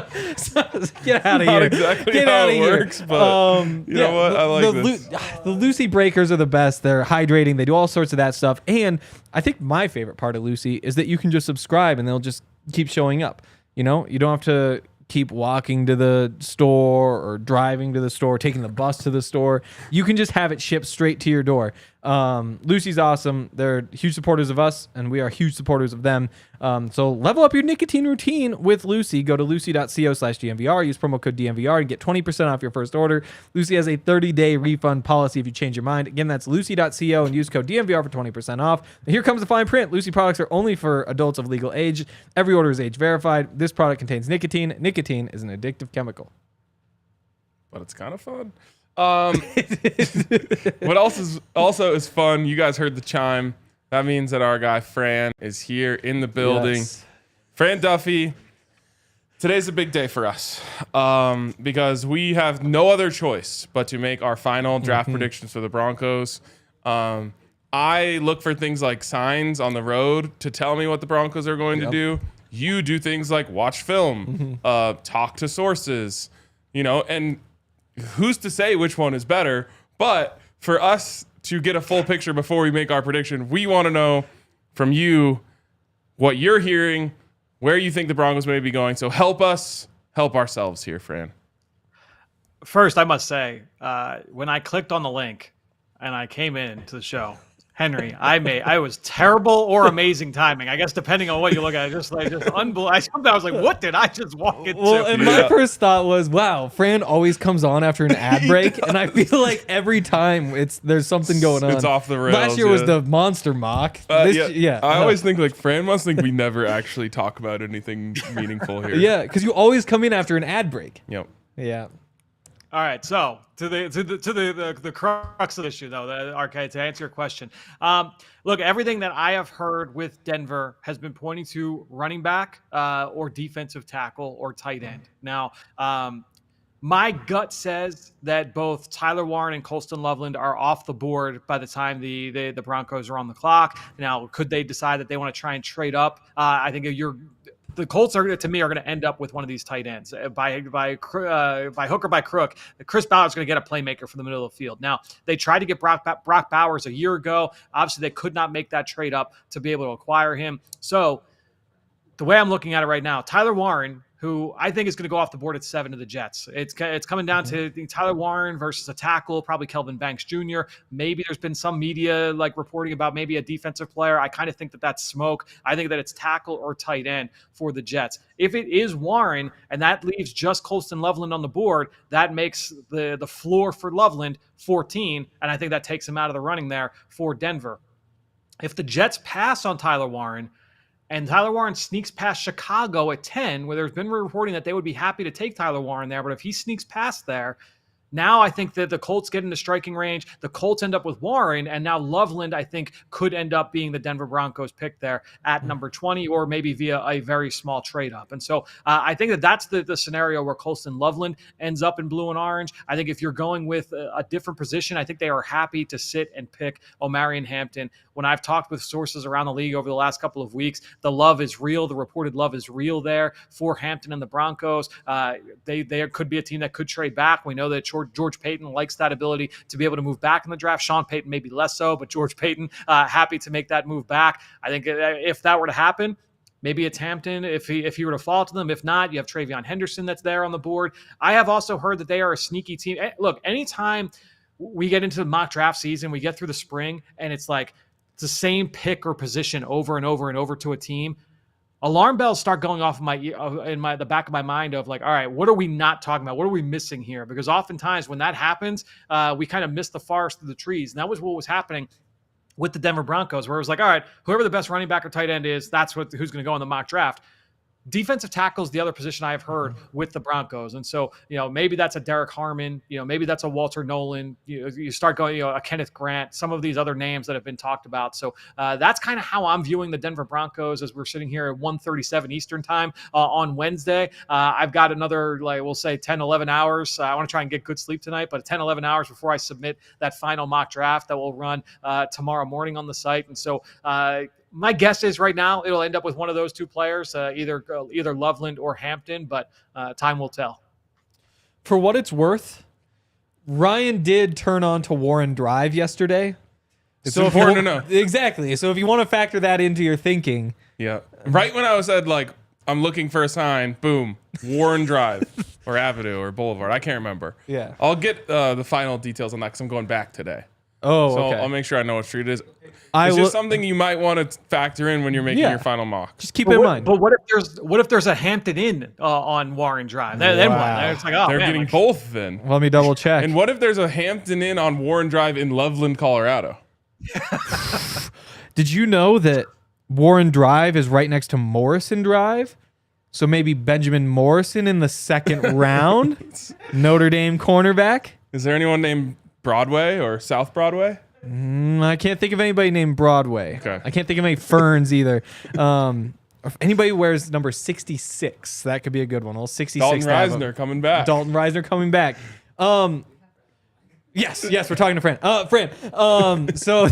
get out of here. Not exactly get how out it of here. works, but you know what? I like this. The Lucy breakers are the best. They're hydrating. They do all sorts of that stuff. And I think my favorite part of Lucy is that you can just subscribe and they'll just keep showing up. You don't have to keep walking to the store or driving to the store, taking the bus to the store. You can just have it shipped straight to your door. Lucy's awesome. They're huge supporters of us, and we are huge supporters of them. So level up your nicotine routine with Lucy. Go to lucy.co/DNVR. Use promo code DNVR and get 20% off your first order. Lucy has a 30-day refund policy if you change your mind. Again, that's lucy.co and use code DNVR for 20% off. And here comes the fine print. Lucy products are only for adults of legal age. Every order is age verified. This product contains nicotine. Nicotine is an addictive chemical. But it's kind of fun. What else is also is fun? You guys heard the chime. That means that our guy Fran is here in the building. Yes. Fran Duffy. Today's a big day for us because we have no other choice but to make our final draft predictions for the Broncos. I look for things like signs on the road to tell me what the Broncos are going to do. You do things like watch film, talk to sources, and who's to say which one is better? But for us to get a full picture before we make our prediction, we want to know from you what you're hearing, where you think the Broncos may be going. So help us help ourselves here, Fran. First, I must say, when I clicked on the link and I came in to the show, Henry, I was terrible or amazing timing. I guess depending on what you look at, just unbelievable. I was like, what did I just walk into? Well, and my first thought was, wow, Fran always comes on after an ad break, and I feel like every time there's something going on. It's off the rails. Last year was the monster mock. I always think like Fran must think we never actually talk about anything meaningful here. Yeah, because you always come in after an ad break. Yep. Yeah. All right, so to the crux of the issue, though, to answer your question, look, everything that I have heard with Denver has been pointing to running back or defensive tackle or tight end. Now, my gut says that both Tyler Warren and Colston Loveland are off the board by the time the Broncos are on the clock. Now, could they decide that they want to try and trade up? I think the Colts are to me are going to end up with one of these tight ends by hook or by crook. Chris Ballard's going to get a playmaker from the middle of the field. Now they tried to get Brock Bowers a year ago. Obviously, they could not make that trade up to be able to acquire him. So the way I'm looking at it right now, Tyler Warren, who I think is going to go off the board at 7 to the Jets. It's coming down to Tyler Warren versus a tackle, probably Kelvin Banks Jr. Maybe there's been some media reporting about maybe a defensive player. I kind of think that that's smoke. I think that it's tackle or tight end for the Jets. If it is Warren and that leaves just Colston Loveland on the board, that makes the floor for Loveland 14, and I think that takes him out of the running there for Denver. If the Jets pass on Tyler Warren, and Tyler Warren sneaks past Chicago at 10, where there's been reporting that they would be happy to take Tyler Warren there. But if he sneaks past there, now I think that the Colts get into striking range. The Colts end up with Warren, and now Loveland, I think, could end up being the Denver Broncos pick there at number 20, or maybe via a very small trade up. And so I think that that's the scenario where Colston Loveland ends up in blue and orange. I think if you're going with a different position, I think they are happy to sit and pick Omarion Hampton. When I've talked with sources around the league over the last couple of weeks, the love is real. The reported love is real there for Hampton and the Broncos. They could be a team that could trade back. We know that George Payton likes that ability to be able to move back in the draft. Sean Payton maybe less so, but George Payton happy to make that move back. I think if that were to happen, maybe it's Hampton if he were to fall to them. If not, you have TreVeyon Henderson that's there on the board. I have also heard that they are a sneaky team. Look, anytime we get into the mock draft season, we get through the spring, and it's the same pick or position over and over and over to a team, alarm bells start going off in the back of my mind of all right, what are we not talking about? What are we missing here? Because oftentimes when that happens, we kind of miss the forest through the trees. And that was what was happening with the Denver Broncos, where it was all right, whoever the best running back or tight end is, that's who's going to go in the mock draft. Defensive tackle is the other position I have heard with the Broncos. And so, maybe that's a Derek Harmon, maybe that's a Walter Nolan. You start going, a Kenneth Grant, some of these other names that have been talked about. So that's kind of how I'm viewing the Denver Broncos as we're sitting here at 1:37 Eastern time on Wednesday. I've got another, we'll say 10, 11 hours. I want to try and get good sleep tonight, but 10, 11 hours before I submit that final mock draft that will run tomorrow morning on the site. And so, my guess is right now it'll end up with one of those two players, either Loveland or Hampton, but time will tell. For what it's worth, Ryan did turn on to Warren Drive yesterday. It's important to know. Exactly. So if you want to factor that into your thinking. Yeah. Right when I was said, I'm looking for a sign, boom, Warren Drive or Avenue or Boulevard. I can't remember. Yeah. I'll get the final details on that because I'm going back today. Oh, so okay. I'll make sure I know what street it is. It's just something you might want to factor in when you're making your final mock. Just keep it in mind. But what if there's a Hampton Inn on Warren Drive? Then what? It's They're getting both then. Let me double check. And what if there's a Hampton Inn on Warren Drive in Loveland, Colorado? Did you know that Warren Drive is right next to Morrison Drive? So maybe Benjamin Morrison in the second round, Notre Dame cornerback. Is there anyone named Broadway or South Broadway? I can't think of anybody named Broadway. Okay. I can't think of any Ferns either. If anybody wears number 66, that could be a good one. 66. Dalton Reisner coming back. Dalton Reisner coming back. Yes, we're talking to Fran. Fran. So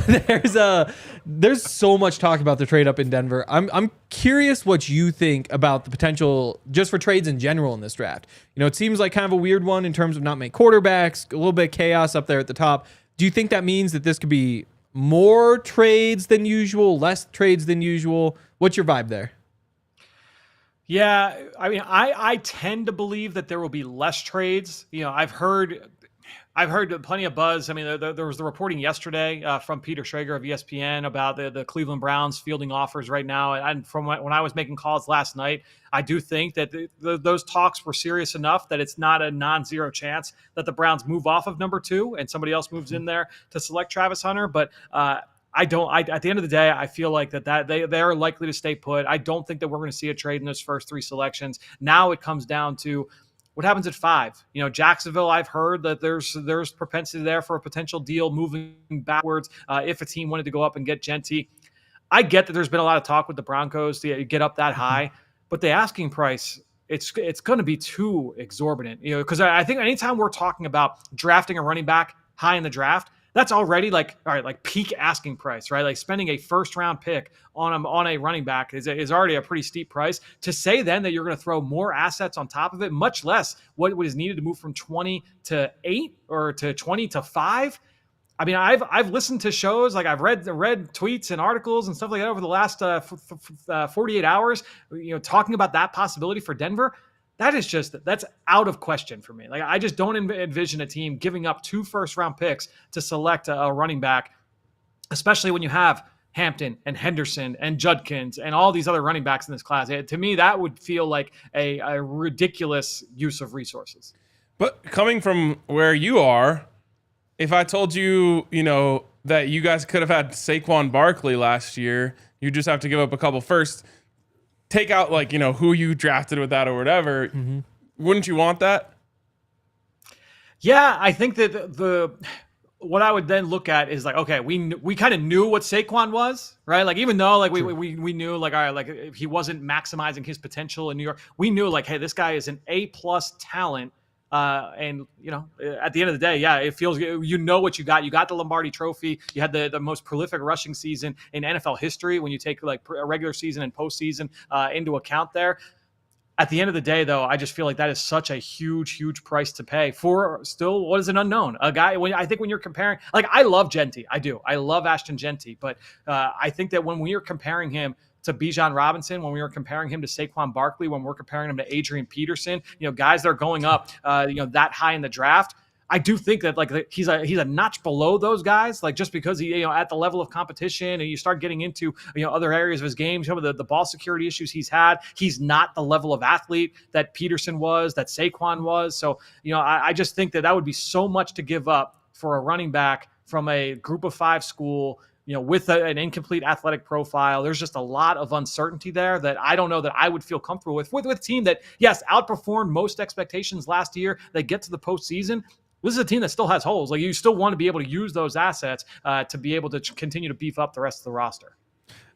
there's so much talk about the trade up in Denver. I'm curious what you think about the potential just for trades in general in this draft. It seems like kind of a weird one in terms of not many quarterbacks, a little bit of chaos up there at the top. Do you think that means that this could be more trades than usual, less trades than usual? What's your vibe there? Yeah, I mean, I tend to believe that there will be less trades. I've heard plenty of buzz. I mean, there was the reporting yesterday from Peter Schrager of ESPN about the Cleveland Browns fielding offers right now. And from when I was making calls last night, I do think that those talks were serious enough that it's not a non-zero chance that the Browns move off of number 2 and somebody else moves in there to select Travis Hunter. But at the end of the day, I feel like that they are likely to stay put. I don't think that we're going to see a trade in those first 3 selections. Now it comes down to, What happens at 5? Jacksonville, I've heard that there's propensity there for a potential deal moving backwards if a team wanted to go up and get Jeanty. I get that there's been a lot of talk with the Broncos to get up that high, but the asking price, it's going to be too exorbitant. Because I think anytime we're talking about drafting a running back high in the draft, that's already like peak asking price, right? Like spending a first round pick on a running back is already a pretty steep price. To say then that you're going to throw more assets on top of it, much less what is needed to move from 20 to 8 or to 20 to 5. I mean, I've listened to shows, like I've read tweets and articles and stuff like that over the last 48 hours, talking about that possibility for Denver. That's out of question for me. Like, I just don't envision a team giving up 2 first-round picks to select a running back, especially when you have Hampton and Henderson and Judkins and all these other running backs in this class. To me, that would feel like a ridiculous use of resources. But coming from where you are, if I told you, that you guys could have had Saquon Barkley last year, you just have to give up a couple firsts. Take out who you drafted with that or whatever. Mm-hmm. Wouldn't you want that? Yeah, I think that what I would then look at is like, okay, we kind of knew what Saquon was, right? Like, even though we knew all right, like if he wasn't maximizing his potential in New York, we knew hey, this guy is an A+ talent. And at the end of the day, yeah, it feels, what you got. You got the Lombardi Trophy. You had the most prolific rushing season in NFL history when you take a regular season and postseason into account there. At the end of the day, though, I just feel like that is such a huge, huge price to pay for still what is an unknown. A guy, I think when you're comparing, I love Jeanty. I do. I love Ashton Jeanty. But I think that when we are comparing him to Bijan Robinson, when we were comparing him to Saquon Barkley, when we're comparing him to Adrian Peterson, guys that are going up, that high in the draft, I do think that he's a notch below those guys, just because he, at the level of competition, and you start getting into, other areas of his game, some of the ball security issues he's had, he's not the level of athlete that Peterson was, that Saquon was. So, I just think that would be so much to give up for a running back from a group of 5 school, with an incomplete athletic profile. There's just a lot of uncertainty there that I don't know that I would feel comfortable with a team that, yes, outperformed most expectations last year. They get to the postseason. This is a team that still has holes. You still want to be able to use those assets to be able to continue to beef up the rest of the roster.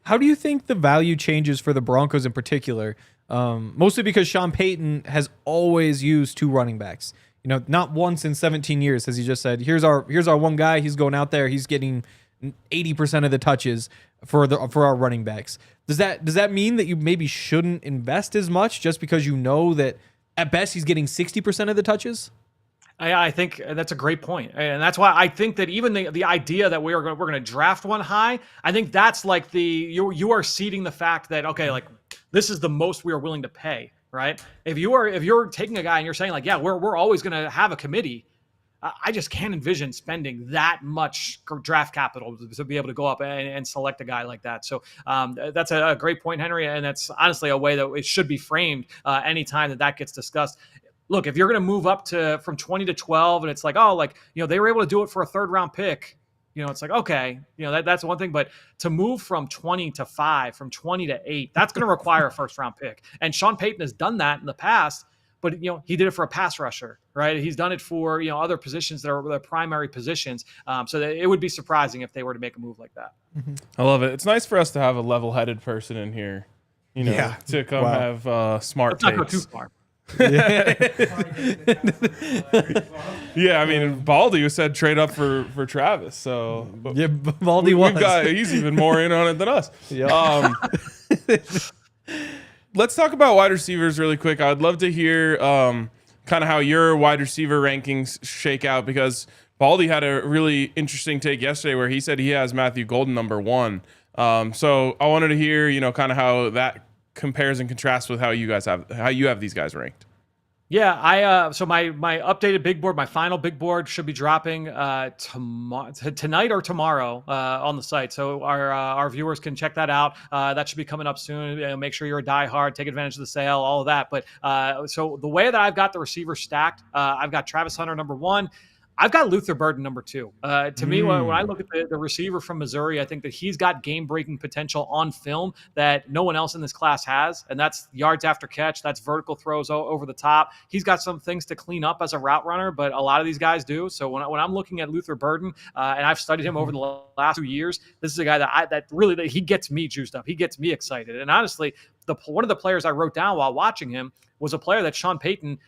How do you think the value changes for the Broncos in particular? Mostly because Sean Payton has always used 2 running backs. Not once in 17 years has he just said, here's our one guy. He's going out there. He's getting 80% of the touches for our running backs. Does that mean that you maybe shouldn't invest as much just because that at best he's getting 60% of the touches? I think that's a great point. And that's why I think that even the idea that we're going to draft one high, I think that's you are seeding the fact that, okay, this is the most we are willing to pay, right? If you're taking a guy and you're saying yeah, we're always going to have a committee, I just can't envision spending that much draft capital to be able to go up and select a guy like that. So that's a great point, Henry. And that's honestly a way that it should be framed anytime that gets discussed. Look, if you're going to move up from 20 to 12 and it's they were able to do it for a 3rd round pick, it's okay, that's one thing. But to move from 20 to 5, from 20 to 8, that's going to require a 1st round pick. And Sean Payton has done that in the past. But, he did it for a pass rusher, right? He's done it for, other positions that are the primary positions. So that it would be surprising if they were to make a move like that. Mm-hmm. I love it. It's nice for us to have a level-headed person in here, to come have smart takes. Let's not go too far. Yeah, I mean, Baldy said trade up for Travis. So yeah, Baldy he's even more in on it than us. Yeah. Let's talk about wide receivers really quick. I'd love to hear kind of how your wide receiver rankings shake out, because Baldy had a really interesting take yesterday where he said he has Matthew Golden number 1. So I wanted to hear, kind of how that compares and contrasts with how you have these guys ranked. Yeah, so my updated big board, my final big board should be dropping tonight or tomorrow on the site. So our viewers can check that out. That should be coming up soon. Make sure you're a diehard, take advantage of the sale, all of that. But so the way that I've got the receivers stacked, I've got Travis Hunter number 1. I've got Luther Burden number 2. To me, when I look at the receiver from Missouri, I think that he's got game-breaking potential on film that no one else in this class has, and that's yards after catch. That's vertical throws over the top. He's got some things to clean up as a route runner, but a lot of these guys do. So when I'm looking at Luther Burden, and I've studied him over the last 2 years, this is a guy that he gets me juiced up. He gets me excited. And honestly, one of the players I wrote down while watching him was a player that Sean Payton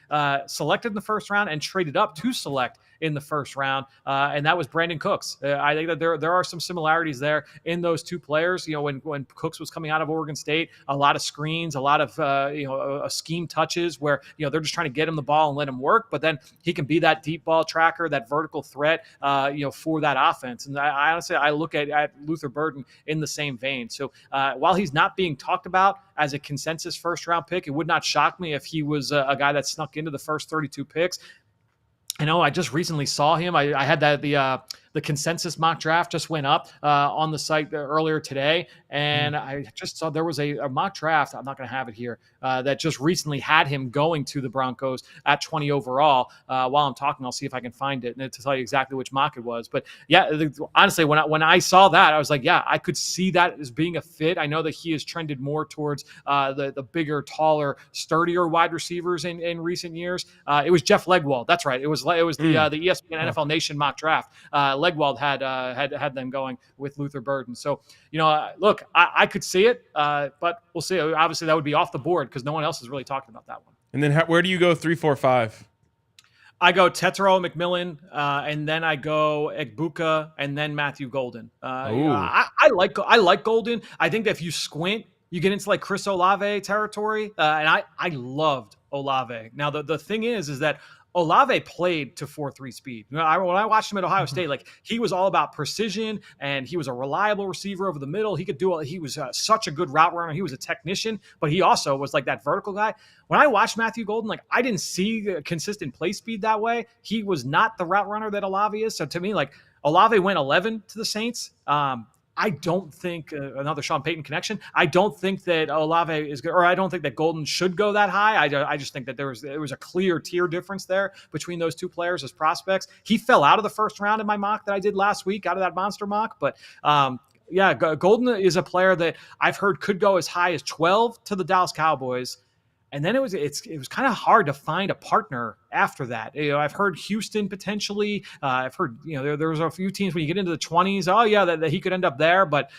selected in the first round and traded up to select in the first round, and that was Brandon Cooks. I think that there are some similarities there in those two players. When Cooks was coming out of Oregon State, a lot of screens, a lot of scheme touches where they're just trying to get him the ball and let him work, but then he can be that deep ball tracker, that vertical threat, for that offense. And I honestly look at Luther Burden in the same vein. So while he's not being talked about as a consensus first round pick, it would not shock me if he was a guy that snuck into the first 32 picks. I know I just recently saw him. I had the consensus mock draft just went up on the site earlier today, and I just saw there was a mock draft. I'm not going to have it here that just recently had him going to the Broncos at 20 overall. While I'm talking, I'll see if I can find it and to tell you exactly which mock it was. But yeah, honestly, when I saw that, I was like, yeah, I could see that as being a fit. I know that he has trended more towards the bigger, taller, sturdier wide receivers in recent years. It was Jeff Legwold. That's right. It was the ESPN NFL Nation mock draft. Legwold had them going with Luther Burden. So, look, I could see it, but we'll see. Obviously, that would be off the board because no one else is really talking about that one. And then where do you go 3, 4, 5? I go Tetero McMillan, and then I go Egbuka, and then Matthew Golden. I like Golden. I think that if you squint, you get into like Chris Olave territory, and I loved Olave. Now the thing is that Olave played to 4.3 speed. When I watched him at Ohio State, like he was all about precision, and he was a reliable receiver over the middle. He was such a good route runner. He was a technician, but he also was like that vertical guy. When I watched Matthew Golden, like I didn't see consistent play speed that way. He was not the route runner that Olave is. So to me, like Olave went 11 to the Saints. I don't think another Sean Payton connection. I don't think that Olave is good, or I don't think that Golden should go that high. I just think that there was a clear tier difference there between those two players as prospects. He fell out of the first round in my mock that I did last week, out of that monster mock. But Golden is a player that I've heard could go as high as 12 to the Dallas Cowboys. And then it was kind of hard to find a partner after that. I've heard Houston potentially. I've heard there was a few teams when you get into the 20s. Oh yeah, that he could end up there. But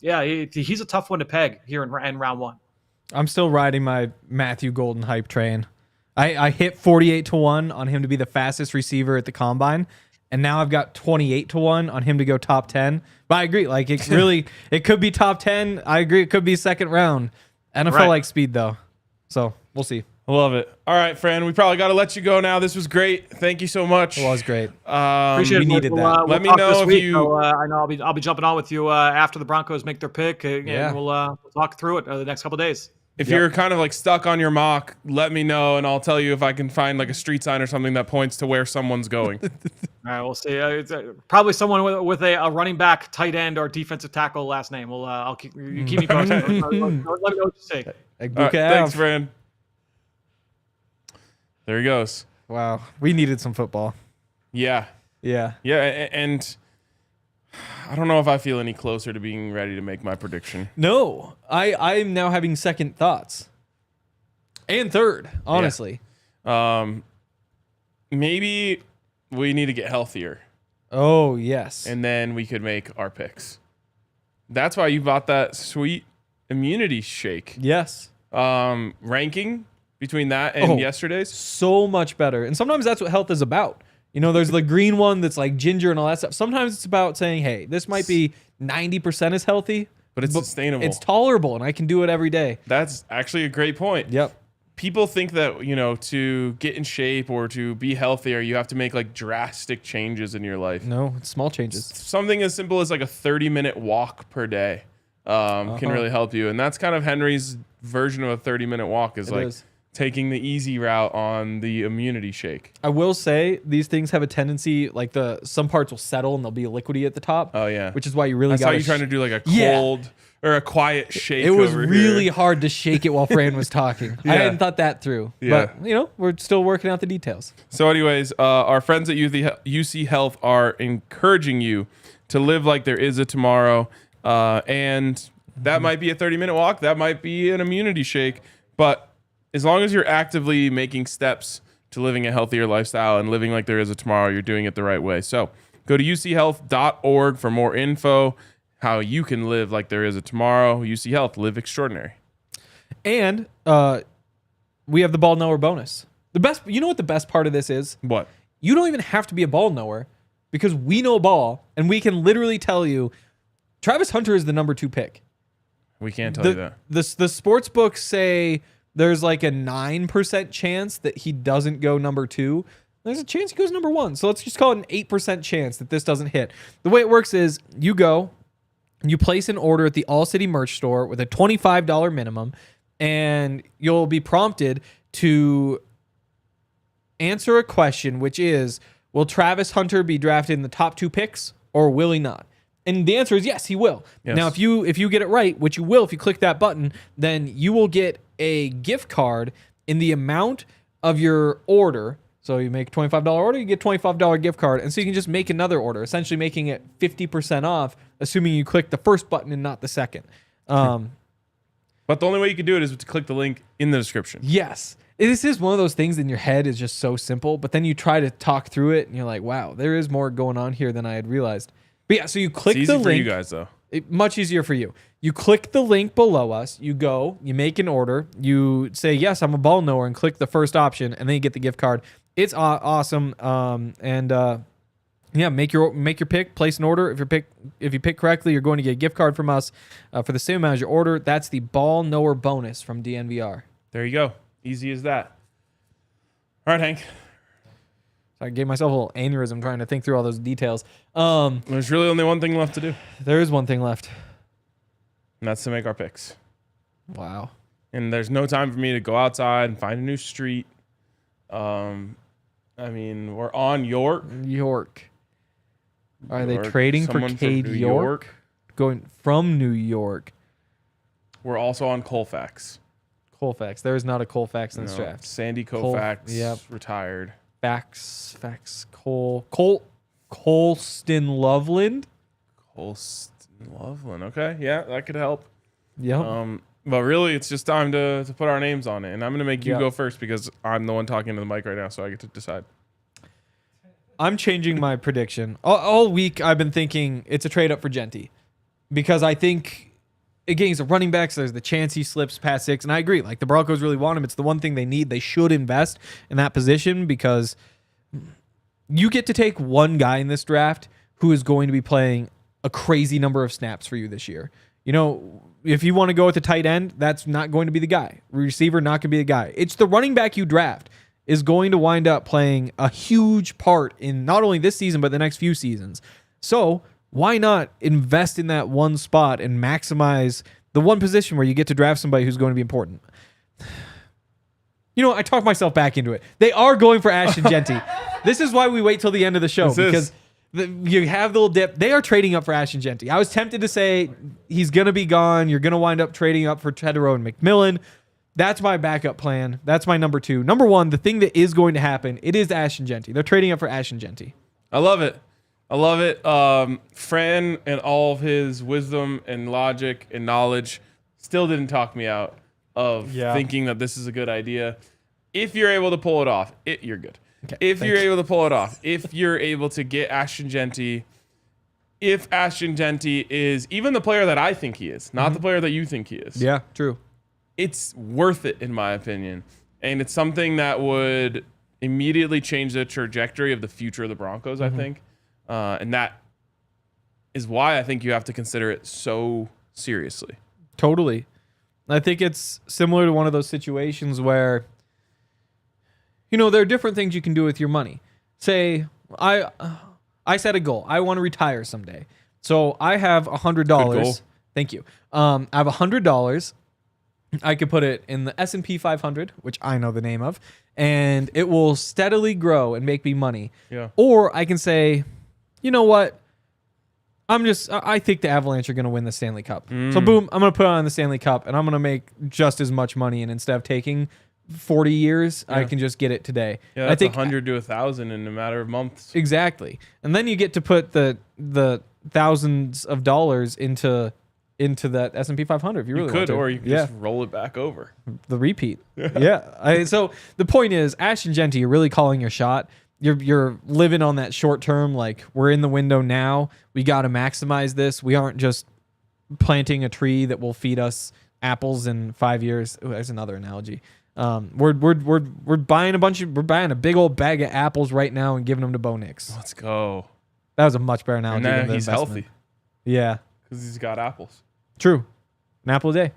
he's a tough one to peg here in round one. I'm still riding my Matthew Golden hype train. I hit 48-1 on him to be the fastest receiver at the combine, and now I've got 28-1 on him to go top 10. But I agree, like it could be top 10. I agree, it could be second round. NFL like speed though. So we'll see. I love it. All right, Fran, we probably got to let you go now. This was great. Thank you so much. It was great. Appreciate it. We needed that. Let me know if you. So, I know I'll be jumping on with you after the Broncos make their pick, and we'll talk through it the next couple of days. If you're kind of like stuck on your mock, let me know, and I'll tell you if I can find like a street sign or something that points to where someone's going. All right, we'll see. It's probably someone with a running back, tight end, or defensive tackle last name. I'll keep me posted. Let me know what you say. Right, thanks, Fran. There he goes. Wow, we needed some football. Yeah, and I don't know if I feel any closer to being ready to make my prediction. No, I'm now having second thoughts and third, honestly. Yeah. Maybe we need to get healthier. Oh yes, and then we could make our picks. That's why you bought that sweet immunity shake. Yes. Ranking between that and yesterday's? So much better. And sometimes that's what health is about. There's the green one that's like ginger and all that stuff. Sometimes it's about saying, hey, this might be 90% as healthy, but it's sustainable. It's tolerable, and I can do it every day. That's actually a great point. Yep. People think that, to get in shape or to be healthier, you have to make like drastic changes in your life. No, it's small changes. Something as simple as like a 30-minute walk per day can really help you. And that's kind of Henry's version of a 30-minute walk is taking the easy route on the immunity shake. I will say these things have a tendency, like some parts will settle and they'll be liquidy at the top. Oh yeah, which is why you really got. got. I saw you trying to do like a cold or a quiet shake. It was over really here. hard to shake it while Fran was talking. I hadn't thought that through. Yeah. But we're still working out the details. So, anyways, our friends at UC Health are encouraging you to live like there is a tomorrow, and that might be a 30-minute walk. That might be an immunity shake, but as long as you're actively making steps to living a healthier lifestyle and living like there is a tomorrow, you're doing it the right way. So go to uchealth.org for more info, how you can live like there is a tomorrow. UC Health, live extraordinary. And we have the ball knower bonus. You know what the best part of this is? What? You don't even have to be a ball knower because we know ball and we can literally tell you Travis Hunter is the number 2 pick. We can't tell you that. The sports books say there's like a 9% chance that he doesn't go number 2. There's a chance he goes number 1. So let's just call it an 8% chance that this doesn't hit. The way it works is you go, you place an order at the All City merch store with a $25 minimum, and you'll be prompted to answer a question, which is, will Travis Hunter be drafted in the top 2 picks or will he not? And the answer is yes, he will. Yes. Now, if you get it right, which you will if you click that button, then you will get a gift card in the amount of your order. So you make a $25 order, you get a $25 gift card. And so you can just make another order, essentially making it 50% off, assuming you click the first button and not the second. But the only way you can do it is to click the link in the description. Yes. This is one of those things in your head is just so simple, but then you try to talk through it and you're like, wow, there is more going on here than I had realized. But yeah, so you click It's the easy link. for you guys, though. Much easier for you. You click the link below us. You go, you make an order. You say, yes, I'm a ball knower, and click the first option, and then you get the gift card. It's awesome. Make your pick. Place an order. If you pick correctly, you're going to get a gift card from us for the same amount as your order. That's the ball knower bonus from DNVR. There you go. Easy as that. All right, Hank. I gave myself a little aneurysm trying to think through all those details. There's really only one thing left to do, There is one thing left. and that's to make our picks. Wow. And there's no time for me to go outside and find a new street. I mean, we're on York. York. Are they York. trading for Someone from Cade New York? Going from New York. We're also on Colfax. Colfax. There is not a Colfax in this No, draft. Sandy Colfax, Yep. retired. Colston Loveland. Colston Loveland. Okay, yeah, that could help. Yep. But really, it's just time to put our names on it. And I'm going to make you Yep. go first because I'm the one talking to the mic right now, so I get to decide. I'm changing my prediction. All week I've been thinking it's a trade up for Jeanty because I think, again, he's a running back, so there's the chance he slips past 6. And I agree. Like, the Broncos really want him. It's the one thing they need. They should invest in that position because you get to take one guy in this draft who is going to be playing a crazy number of snaps for you this year. You know, if you want to go with the tight end, that's not going to be the guy. Receiver, not going to be the guy. It's the running back you draft is going to wind up playing a huge part in not only this season, but the next few seasons. So why not invest in that one spot and maximize the one position where you get to draft somebody who's going to be important? You know, I talked myself back into it. They are going for Ashton Jeanty. This is why we wait till the end of the show, because you have the little dip. They are trading up for Ashton Jeanty. I was tempted to say he's going to be gone. You're going to wind up trading up for TreVeyon and McMillan. That's my backup plan. That's my number 2. Number 1, the thing that is going to happen, it is Ashton Jeanty. They're trading up for Ashton Jeanty. I love it. Fran and all of his wisdom and logic and knowledge still didn't talk me out of thinking that this is a good idea. If you're able to pull it off, you're good. Okay, if you're able to pull it off, if you're able to get Ashton Jeanty, if Ashton Jeanty is even the player that I think he is, not the player that you think he is. Yeah, true. It's worth it, in my opinion. And it's something that would immediately change the trajectory of the future of the Broncos, I think. And that is why I think you have to consider it so seriously. Totally. I think it's similar to one of those situations where, you know, there are different things you can do with your money. Say, I set a goal. I want to retire someday. So I have $100. Good goal. Thank you. I have $100. I could put it in the S&P 500, which I know the name of, and it will steadily grow and make me money. Yeah. Or I can say, you know what? I think the Avalanche are going to win the Stanley Cup. So boom, I'm going to put on the Stanley Cup, and I'm going to make just as much money. And instead of taking 40 years, I can just get it today. Yeah, I that's think 100 to 1,000 in a matter of months. exactly. And then you get to put the thousands of dollars into that S&P 500 if you really You want could, to. or you could just roll it back over. The repeat. Yeah. So the point is, Ashton Jeanty, you're really calling your shot. You're living on that short term, like we're in the window now. We got to maximize this. We aren't just planting a tree that will feed us apples in 5 years. Ooh, there's another analogy. We're buying we're buying a big old bag of apples right now and giving them to Bo Nix. Let's go. That was a much better analogy. And than now the he's investment. healthy Yeah, because he's got apples. true. An apple a day.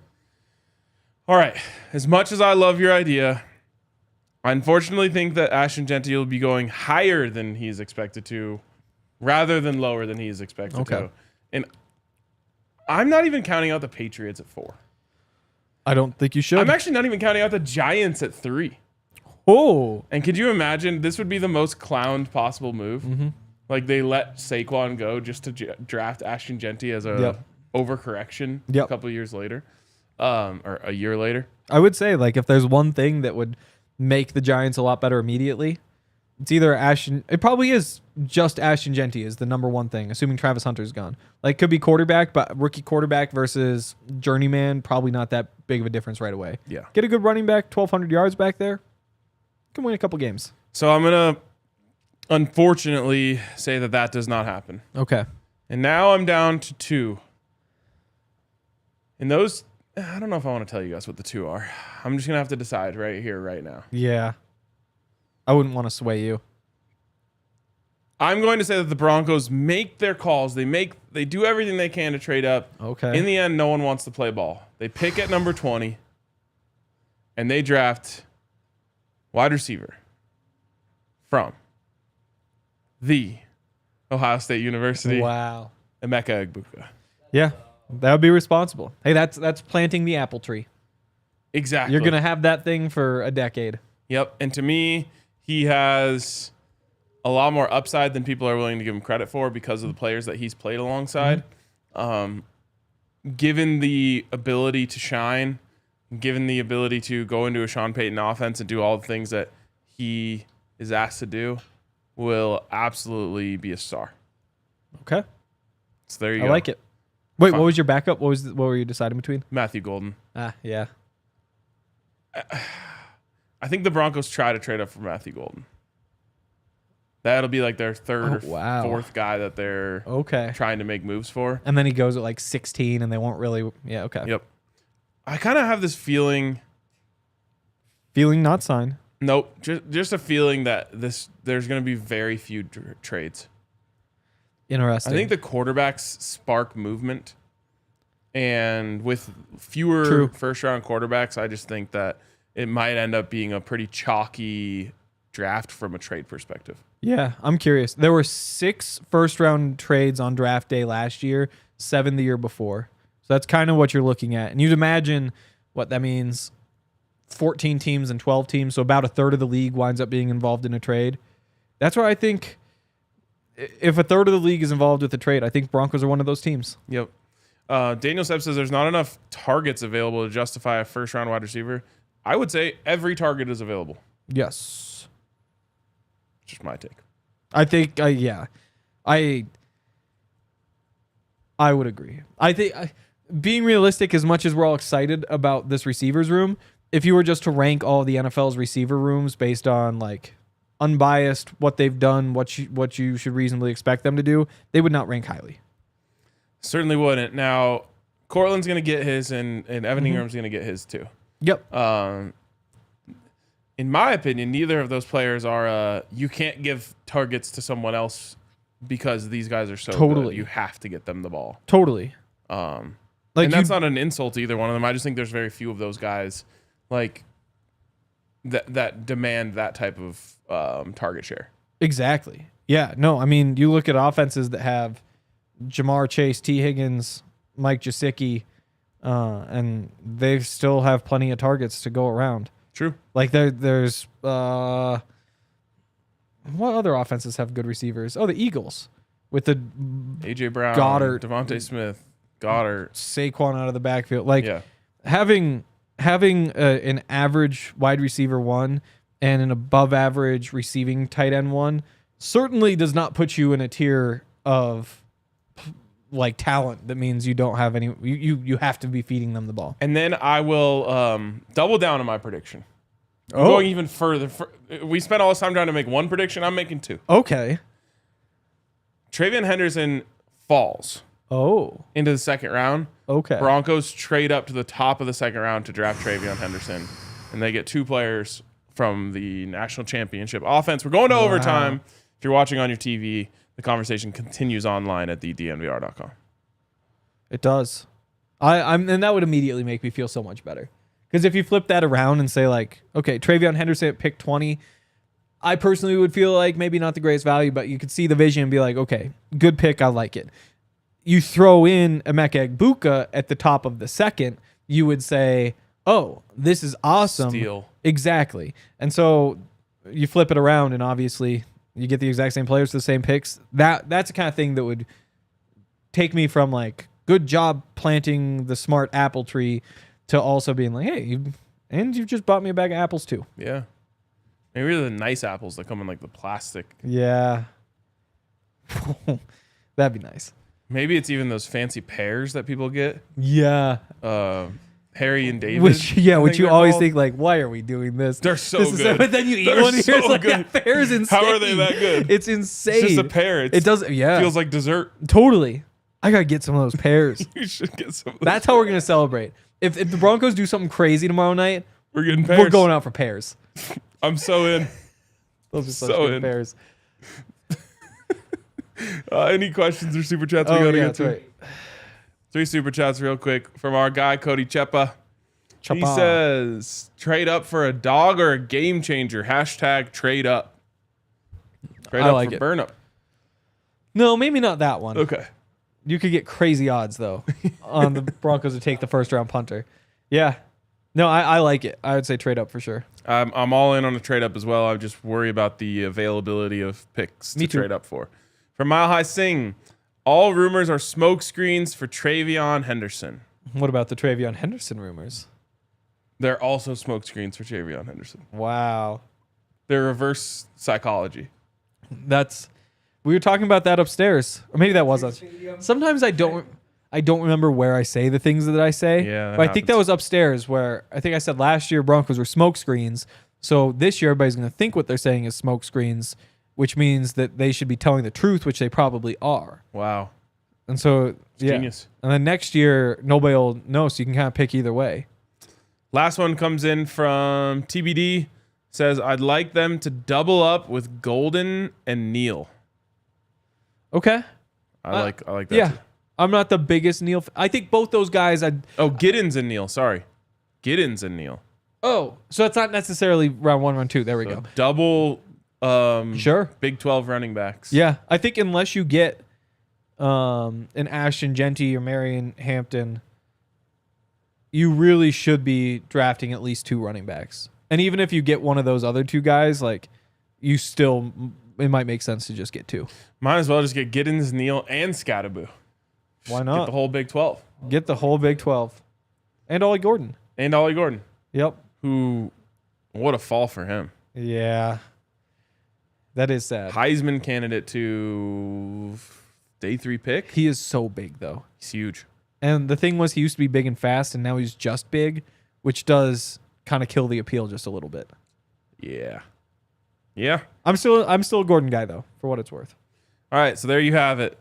All right. As much as I love your idea, I unfortunately think that Ashton Jeanty will be going higher than he's expected to, rather than lower than he's expected to. And I'm not even counting out the Patriots at 4. I don't think you should. I'm actually not even counting out the Giants at 3. Oh, And could you imagine, this would be the most clowned possible move? Like they let Saquon go just to draft Ashton Jeanty as a overcorrection a couple years later, or a year later. I would say, like, if there's one thing that would make the Giants a lot better immediately, it's either Ashton. It probably is just Ashton Jeanty is the number one thing, assuming Travis Hunter's gone. Like, could be quarterback, but rookie quarterback versus journeyman, probably not that big of a difference right away. Yeah. Get a good running back, 1,200 yards back there, can win a couple games. So I'm going to unfortunately say that does not happen. Okay. And now I'm down to 2. And those, I don't know if I want to tell you guys what the 2 are. I'm just going to have to decide right here, right now. Yeah. I wouldn't want to sway you. I'm going to say that the Broncos make their calls. They do everything they can to trade up. Okay. In the end, no one wants to play ball. They pick at number 20, and they draft wide receiver from the Ohio State University, Wow. Emeka Egbuka. Yeah. That would be responsible. Hey, that's planting the apple tree. Exactly. You're going to have that thing for a decade. Yep. And to me, he has a lot more upside than people are willing to give him credit for because of the players that he's played alongside. Given the ability to shine, given the ability to go into a Sean Payton offense and do all the things that he is asked to do, will absolutely be a star. Okay. So there you go. I like it. Wait, Fine. what was your backup? What were you deciding between? Matthew Golden. Yeah. I think the Broncos try to trade up for Matthew Golden. That'll be like their third or fourth guy that they're trying to make moves for. And then he goes at like 16 and they won't really. Yeah, okay. Yep. I kind of have this feeling. Feeling not signed. Nope. Just a feeling that there's going to be very few trades. Interesting. I think the quarterbacks spark movement. And with fewer first-round quarterbacks, I just think that it might end up being a pretty chalky draft from a trade perspective. Yeah, I'm curious. There were 6 first-round trades on draft day last year, 7 the year before. So that's kind of what you're looking at. And you'd imagine what that means, 14 teams and 12 teams, so about a third of the league winds up being involved in a trade. That's where I think if a third of the league is involved with a trade, I think Broncos are one of those teams. Yep. Daniel Sepp says there's not enough targets available to justify a first-round wide receiver. I would say every target is available. Yes. Just my take. I think, yeah. I would agree. I think, being realistic, as much as we're all excited about this receivers room, if you were just to rank all the NFL's receiver rooms based on, like, unbiased, what they've done, what you should reasonably expect them to do, they would not rank highly. Certainly wouldn't. Now, Cortland's going to get his, and Evan Ingram's going to get his too. Yep. In my opinion, neither of those players are. You can't give targets to someone else because these guys are so good. You have to get them the ball. Totally. And that's not an insult to either one of them. I just think there's very few of those guys like that demand that type of target share. Exactly. Yeah. No, I mean, you look at offenses that have Jamar Chase, T. Higgins, Mike Gesicki, and they still have plenty of targets to go around. True. Like there's what other offenses have good receivers? Oh, the Eagles with the AJ Brown, Goddard, Devontae Smith, Goddard, Saquon out of the backfield. Like yeah. having an average wide receiver 1 and an above average receiving tight end 1 certainly does not put you in a tier of like talent that means you don't have any. You have to be feeding them the ball. And then I will double down on my prediction. I'm Oh. going even further. We spent all this time trying to make one prediction. I'm making 2. Okay. TreVeyon Henderson falls Oh. into the second round. Okay. Broncos trade up to the top of the second round to draft TreVeyon Henderson, and they get 2 players from the national championship offense. We're going to overtime. If you're watching on your TV, the conversation continues online at thednvr.com. It does. And that would immediately make me feel so much better. Because if you flip that around and say like, okay, TreVeyon Henderson at pick 20, I personally would feel like maybe not the greatest value, but you could see the vision and be like, okay, good pick, I like it. You throw in Emeka Egbuka at the top of the second, you would say, oh, this is awesome. Steal. Exactly. And so you flip it around and obviously you get the exact same players, the same picks. That's the kind of thing that would take me from like, good job planting the smart apple tree to also being like, hey, you've just bought me a bag of apples too. Yeah. Maybe they're the nice apples that come in like the plastic. Yeah. That'd be nice. Maybe it's even those fancy pears that people get. Yeah. Harry and David. Which I you they're always called. think like, why are we doing this? They're so This is- good. but then you eat They're one here, so it's like good. that pear is insane. How are they that good? It's insane. It's just a pear. It does. Yeah. Feels like dessert. Totally. I gotta get some of those pears. You should get some. Of That's how we're gonna celebrate. If the Broncos do something crazy tomorrow night, We're getting pears. we're going out for pears. I'm so in. Those are such So good in. pears. Any questions or super chats we Oh gotta yeah, get that's to? right. 3 super chats real quick from our guy Cody Chepa. He Chapa. says, trade up for a dog or a game changer. # trade up. Trade I up like for it. burn up. No, maybe not that one. Okay. You could get crazy odds though on the Broncos to take the first round punter. Yeah. No, I like it. I would say trade up for sure. I'm all in on a trade up as well. I just worry about the availability of picks Me to too. trade up for. From Mile High Sing, all rumors are smoke screens for TreVeyon Henderson. What about the TreVeyon Henderson rumors? They're also smoke screens for TreVeyon Henderson. Wow. They're reverse psychology. We were talking about that upstairs. Or maybe that was us. Sometimes I don't remember where I say the things that I say. Yeah, that But I think that happens. was upstairs where I think I said last year Broncos were smoke screens. So this year everybody's going to think what they're saying is smoke screens, which means that they should be telling the truth, which they probably are. Wow. And so, yeah. Genius. And then next year, nobody will know, so you can kind of pick either way. Last one comes in from TBD. Says, I'd like them to double up with Golden and Neal. Okay. I like that Yeah. too. I'm not the biggest Neil. I think both those guys, Oh, Giddens and Neal. Sorry. Giddens and Neal. so it's not necessarily round 1, round 2. There we So go. double Sure. Big 12 running backs. Yeah. I think unless you get an Ashton, Jeanty, or Marion Hampton, you really should be drafting at least 2 running backs. And even if you get one of those other 2 guys, like you still, it might make sense to just get 2. Might as well just get Giddens, Neal, and Scattaboo. Why Get not? the whole Big 12. Get the whole Big 12. And Ollie Gordon. And Ollie Gordon, Yep. who, what a fall for him. Yeah. That is sad. Heisman candidate to day 3 pick. He is so big, though. He's huge. And the thing was, he used to be big and fast, and now he's just big, which does kind of kill the appeal just a little bit. Yeah. Yeah. I'm still a Gordon guy, though, for what it's worth. All right, so there you have it.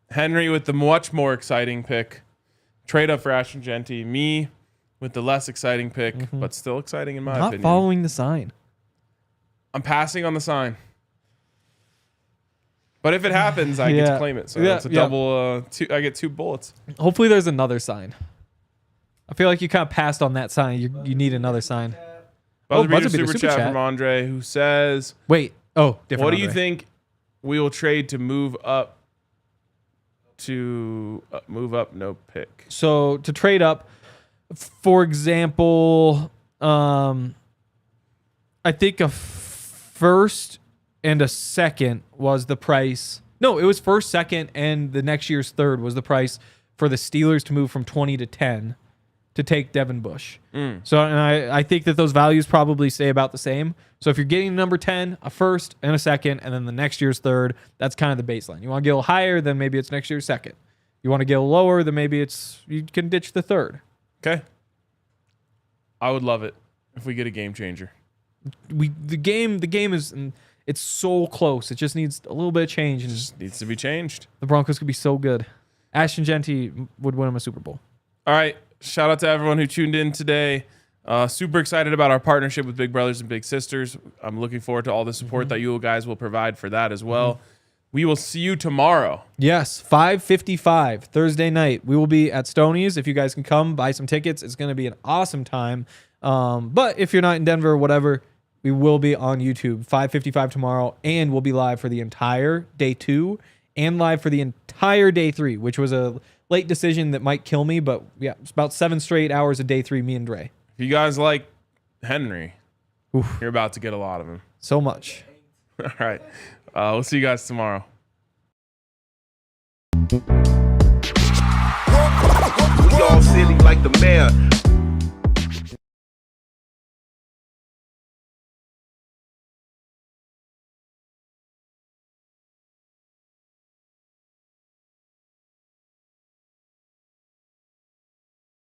Henry with the much more exciting pick. Trade up for Ashton Jeanty. Me with the less exciting pick, but still exciting in my Not opinion. following the sign. I'm passing on the sign. But if it happens, I get Yeah. to claim it. So Yeah, it's a yeah. double. I get 2 bullets. Hopefully, there's another sign. I feel like you kind of passed on that sign. You need another sign. Buzzer beater Buzzer beater super super chat chat. from Andre, who says, Wait. Oh, different. "What do you Andre. think we will trade to move up? To move up, no pick. So to trade up, For example, I think a first and a second was the price. No, it was first, second, and the next year's third was the price for the Steelers to move from 20 to 10 to take Devin Bush. So, and I think that those values probably stay about the same. So if you're getting number 10, a first and a second, and then the next year's third, that's kind of the baseline. You want to get a little higher, then maybe it's next year's second. You want to get a little lower, then maybe you can ditch the third. Okay. I would love it if we get a game changer. The game is, it's so close. It just needs a little bit of change. And Just needs to be changed. the Broncos could be so good. Ashton Jeanty would win him a Super Bowl. All right. Shout out to everyone who tuned in today. Super excited about our partnership with Big Brothers and Big Sisters. I'm looking forward to all the support that you guys will provide for that as well. We will see you tomorrow. Yes, 5:55 Thursday night. We will be at Stoney's. If you guys can come, buy some tickets. It's going to be an awesome time. But if you're not in Denver or whatever, we will be on YouTube 5:55 tomorrow, and we'll be live for the entire day 2 and live for the entire day 3, which was a late decision that might kill me. But yeah, it's about 7 straight hours of day 3, me and Dre. If you guys like Henry, you're about to get a lot of him. So much. All right. We'll see you guys tomorrow. We all silly like the mayor.